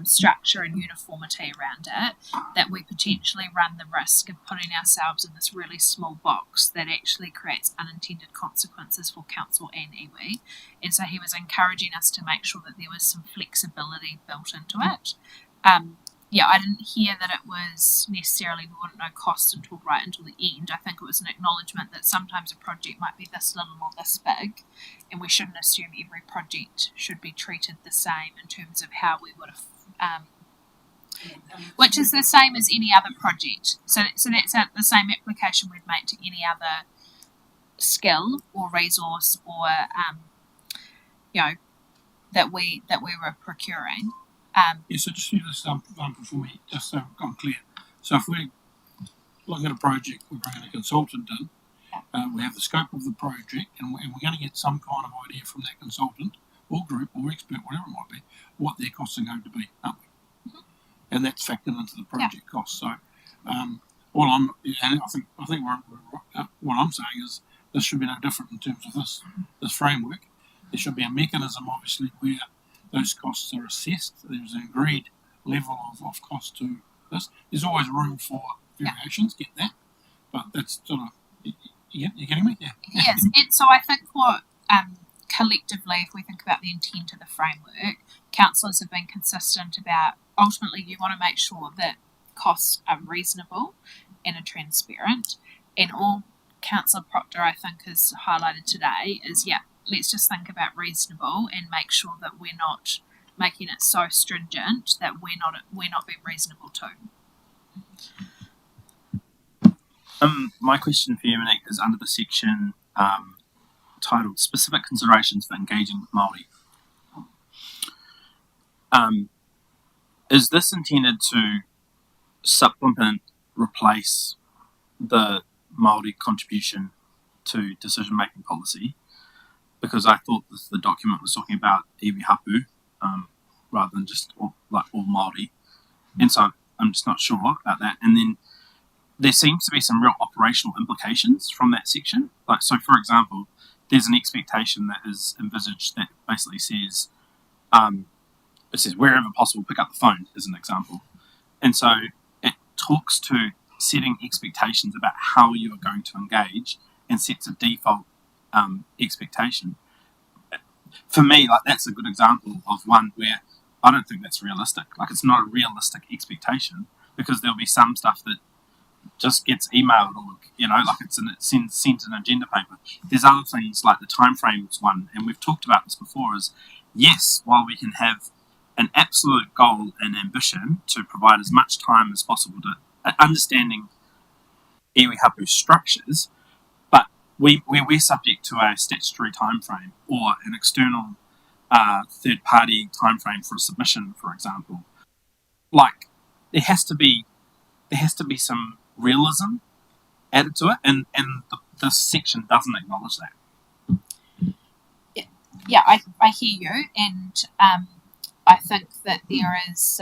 structure and uniformity around it, that we potentially run the risk of putting ourselves in this really small box that actually creates unintended consequences for council and iwi. And so he was encouraging us to make sure that there was some flexibility built into it. I didn't hear that it was necessarily we wouldn't know costs until the end. I think it was an acknowledgement that sometimes a project might be this little or this big, and we shouldn't assume every project should be treated the same in terms of how we would have, which is the same as any other project. So that's the same application we'd make to any other skill or resource or that we were procuring. Yeah, so just use this example for me, just so I'm clear. So if we're looking at a project, we're bringing a consultant in, we have the scope of the project, and we're going to get some kind of idea from that consultant, or group, or expert, whatever it might be, what their costs are going to be, aren't we? And that's factored into the project cost. So, what I'm saying is this should be no different in terms of this framework. There should be a mechanism, obviously, where those costs are assessed. There's an agreed level of cost to this. There's always room for variations, get that, but that's sort of, you getting me? Yeah. Yes, and so I think what collectively, if we think about the intent of the framework, councillors have been consistent about ultimately you want to make sure that costs are reasonable and are transparent. And all Councillor Proctor, I think, has highlighted today is, let's just think about reasonable and make sure that we're not making it so stringent that we're not being reasonable too. My question for you, Monique, is under the section titled Specific Considerations for Engaging with Māori. Is this intended to supplement, replace the Māori contribution to decision-making policy? Because I thought the document was talking about iwi hapu rather than just all Māori. And so I'm just not sure about that. And then there seems to be some real operational implications from that section. Like, so for example, there's an expectation that is envisaged that basically says, it says wherever possible, pick up the phone as an example. And so it talks to setting expectations about how you are going to engage and sets a default expectation. For me, like, that's a good example of one where I don't think that's realistic. Like, it's not a realistic expectation because there'll be some stuff that just gets emailed or, like it's sent an agenda paper. There's other things like the time frames one, and we've talked about this before, is yes, while we can have an absolute goal and ambition to provide as much time as possible to understanding iwi hapu structures, but we're subject to a statutory time frame or an external third party time frame for a submission, for example. Like, there has to be some realism added to it, and this section doesn't acknowledge that. Yeah, I hear you, and I think that there is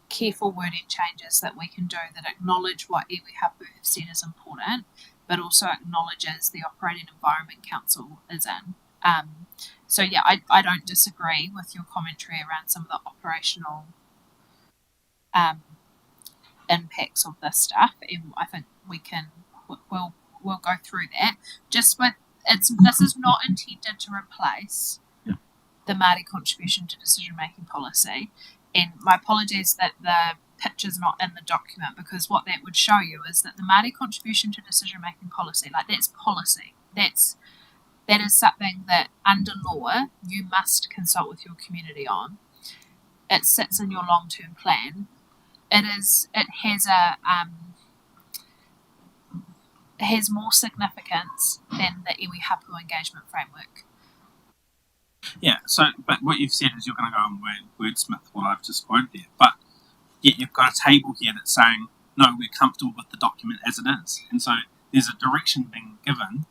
careful wording changes that we can do that acknowledge what iwi hapu have said is important, but also acknowledges the operating environment council is in. So yeah, I don't disagree with your commentary around some of the operational impacts of this stuff, and I think we'll go through that. This is not intended to replace the Māori contribution to decision making policy, and my apologies that the picture's not in the document, because what that would show you is that the Māori contribution to decision making policy, like, that's policy, that is something that under law you must consult with your community on. It sits in your long-term plan. It has more significance than the iwi hapu engagement framework. Yeah, so, but what you've said is you're going to go and wordsmith what I've just quoted there, but yet you've got a table here that's saying, no, we're comfortable with the document as it is. And so there's a direction being given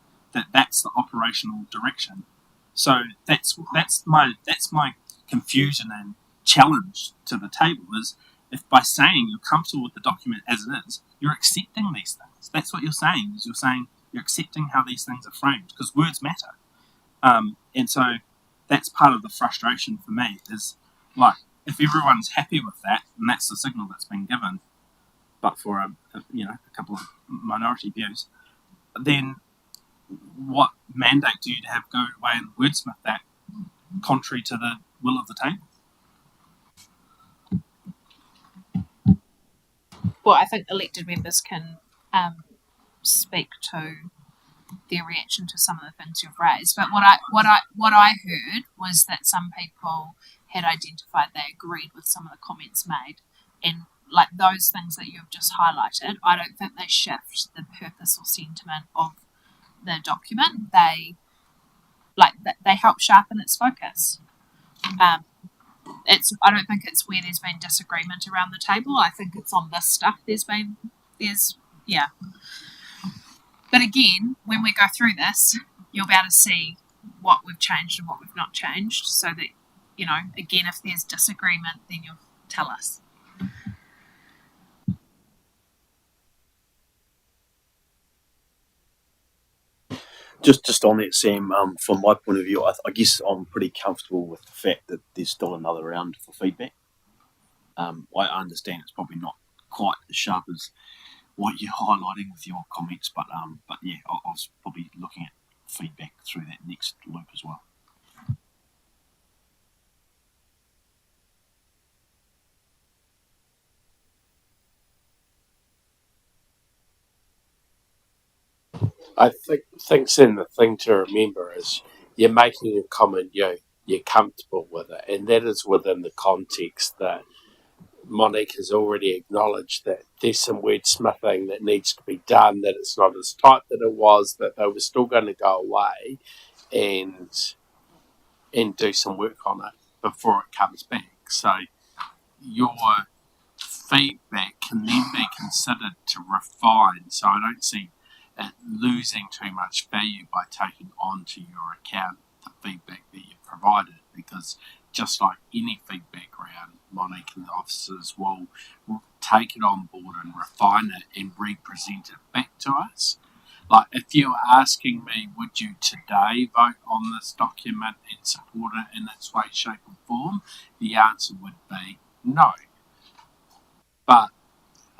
that's the operational direction. So that's my confusion and challenge to the table is, if by saying you're comfortable with the document as it is, you're accepting these things. That's what you're saying, is you're accepting how these things are framed, because words matter. And so that's part of the frustration for me, is like, if everyone's happy with that, and that's the signal that's been given, but for a couple of minority views, then what mandate do you have go away and wordsmith that contrary to the will of the table? Well, I think elected members can speak to their reaction to some of the things you've raised. But what I heard was that some people had identified they agreed with some of the comments made, and like those things that you've just highlighted, I don't think they shift the purpose or sentiment of the document. They they help sharpen its focus. I don't think it's where there's been disagreement around the table. I think it's on this stuff yeah. But again, when we go through this, you'll be able to see what we've changed and what we've not changed, so that, again, if there's disagreement, then you'll tell us. Just on that, Sam, from my point of view, I guess I'm pretty comfortable with the fact that there's still another round for feedback. I understand it's probably not quite as sharp as what you're highlighting with your comments, but yeah, I was probably looking at feedback through that next loop as well. I think Sam, the thing to remember is you're making a comment, you're comfortable with it, and that is within the context that Monique has already acknowledged that there's some wordsmithing that needs to be done, that it's not as tight that it was, that they were still going to go away and do some work on it before it comes back. So your feedback can then be considered to refine. So I don't see it losing too much value by taking onto your account the feedback that you've provided, because just like any feedback round, Monique and the officers will take it on board and refine it and represent it back to us. Like, if you were asking me, would you today vote on this document and support it in its way, shape or form, the answer would be no. But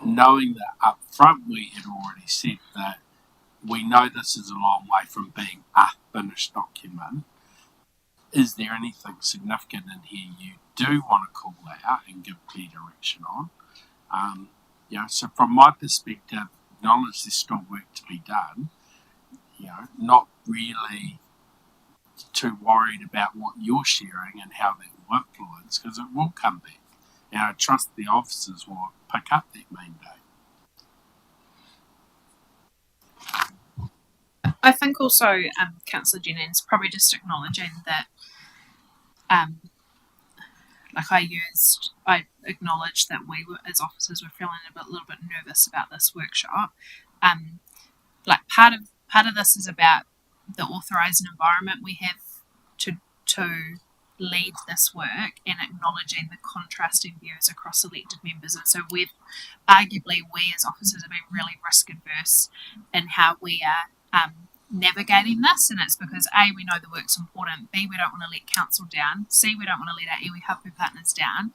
knowing that up front we had already said that we know this is a long way from being a finished document, is there anything significant in here you do want to call out and give clear direction on? So from my perspective, acknowledge there's still work to be done. Not really too worried about what you're sharing and how that will influence, because it will come back. And I trust the officers will pick up that mandate. I think also, Councillor Jennings, probably just acknowledging that, I acknowledged that we were, as officers, were feeling a little bit nervous about this workshop. Part of this is about the authorising environment we have to lead this work, and acknowledging the contrasting views across elected members. And so we as officers have been really risk adverse in how we are navigating this, and it's because A, we know the work's important, B, we don't want to let council down, C, we don't want to let our iwi hapu partners down,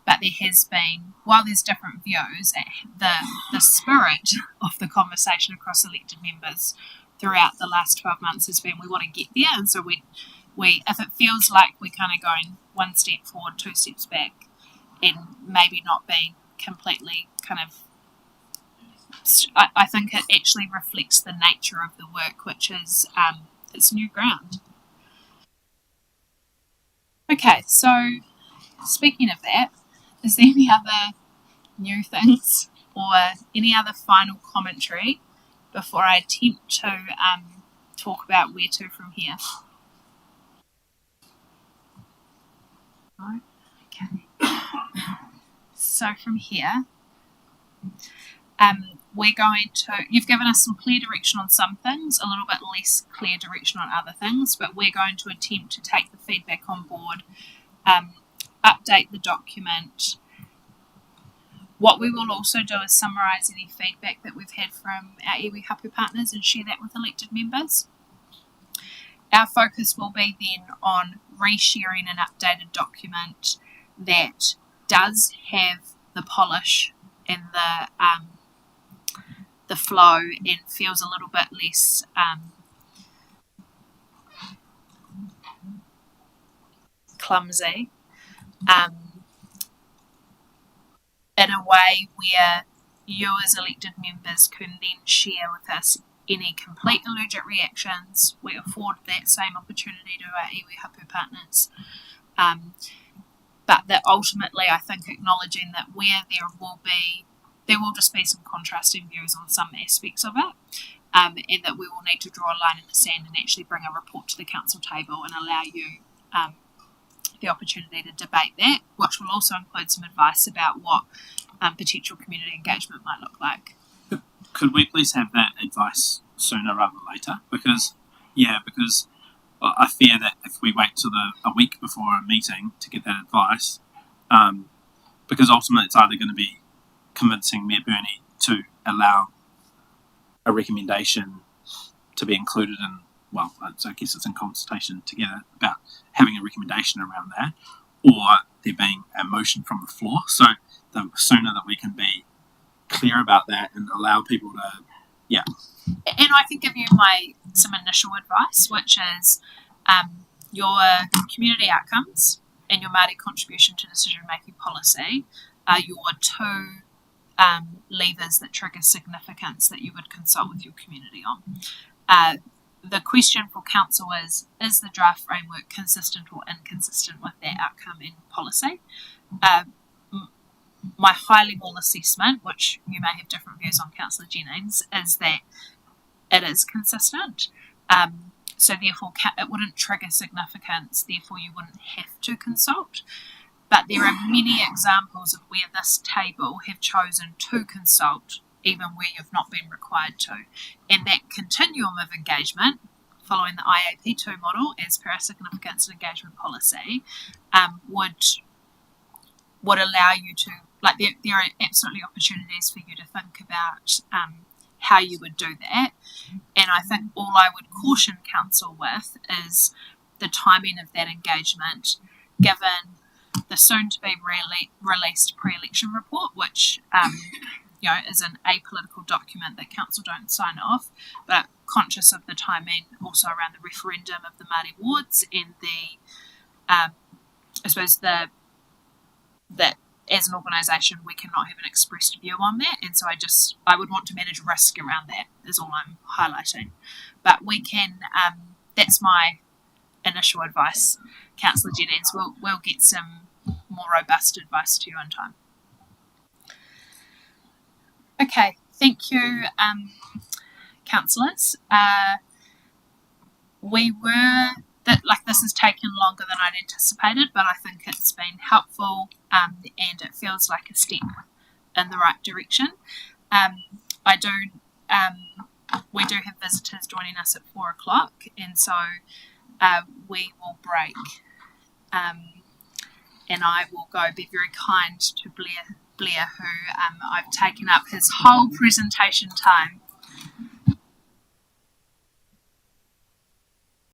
but there has been, while there's different views, the spirit of the conversation across elected members throughout the last 12 months has been, we want to get there. And so we if it feels like we're kind of going one step forward, two steps back, and maybe not being completely kind of, I think it actually reflects the nature of the work, which is it's new ground. Okay, so speaking of that, is there any other new things or any other final commentary before I attempt to talk about where to from here? Okay. So from here, we're going to, you've given us some clear direction on some things, a little bit less clear direction on other things, but we're going to attempt to take the feedback on board, update the document. What we will also do is summarise any feedback that we've had from our iwi hapu partners and share that with elected members. Our focus will be then on resharing an updated document that does have the polish and the flow and feels a little bit less clumsy, in a way where you as elected members can then share with us any complete allergic reactions. We afford that same opportunity to our iwi hapu partners. But that ultimately, I think, acknowledging that where there will just be some contrasting views on some aspects of it, and that we will need to draw a line in the sand and actually bring a report to the council table and allow you the opportunity to debate that, which will also include some advice about what potential community engagement might look like. Could we please have that advice sooner rather than later? Because I fear that if we wait till a week before a meeting to get that advice, because ultimately it's either going to be convincing Mayor Burney to allow a recommendation to be included in, well, so I guess it's in consultation together about having a recommendation around that, or there being a motion from the floor. So the sooner that we can be clear about that and allow people to, yeah. And I can give you some initial advice, which is your community outcomes and your Māori contribution to decision-making policy are your two levers that trigger significance that you would consult with your community on. The question for council is the draft framework consistent or inconsistent with that outcome and policy? My high-level assessment, which you may have different views on, Councillor Jennings, is that it is consistent. So therefore, it wouldn't trigger significance, therefore you wouldn't have to consult. But there are many examples of where this table have chosen to consult, even where you've not been required to. And that continuum of engagement, following the IAP2 model as per our significance and engagement policy, would allow you to, there are absolutely opportunities for you to think about how you would do that. And I think all I would caution council with is the timing of that engagement, given the soon-to-be released pre-election report, which is an apolitical document that council don't sign off, but conscious of the timing also around the referendum of the Māori wards and I suppose that as an organisation we cannot have an expressed view on that, and so I would want to manage risk around that is all I'm highlighting. But we can, that's my initial advice, Councillor Jennings. We'll get some more robust advice to you in time. Okay, thank you, councillors. This has taken longer than I'd anticipated, but I think it's been helpful, and it feels like a step in the right direction. We do have visitors joining us at 4:00, and so we will break. And I will go be very kind to Blair, who I've taken up his whole presentation time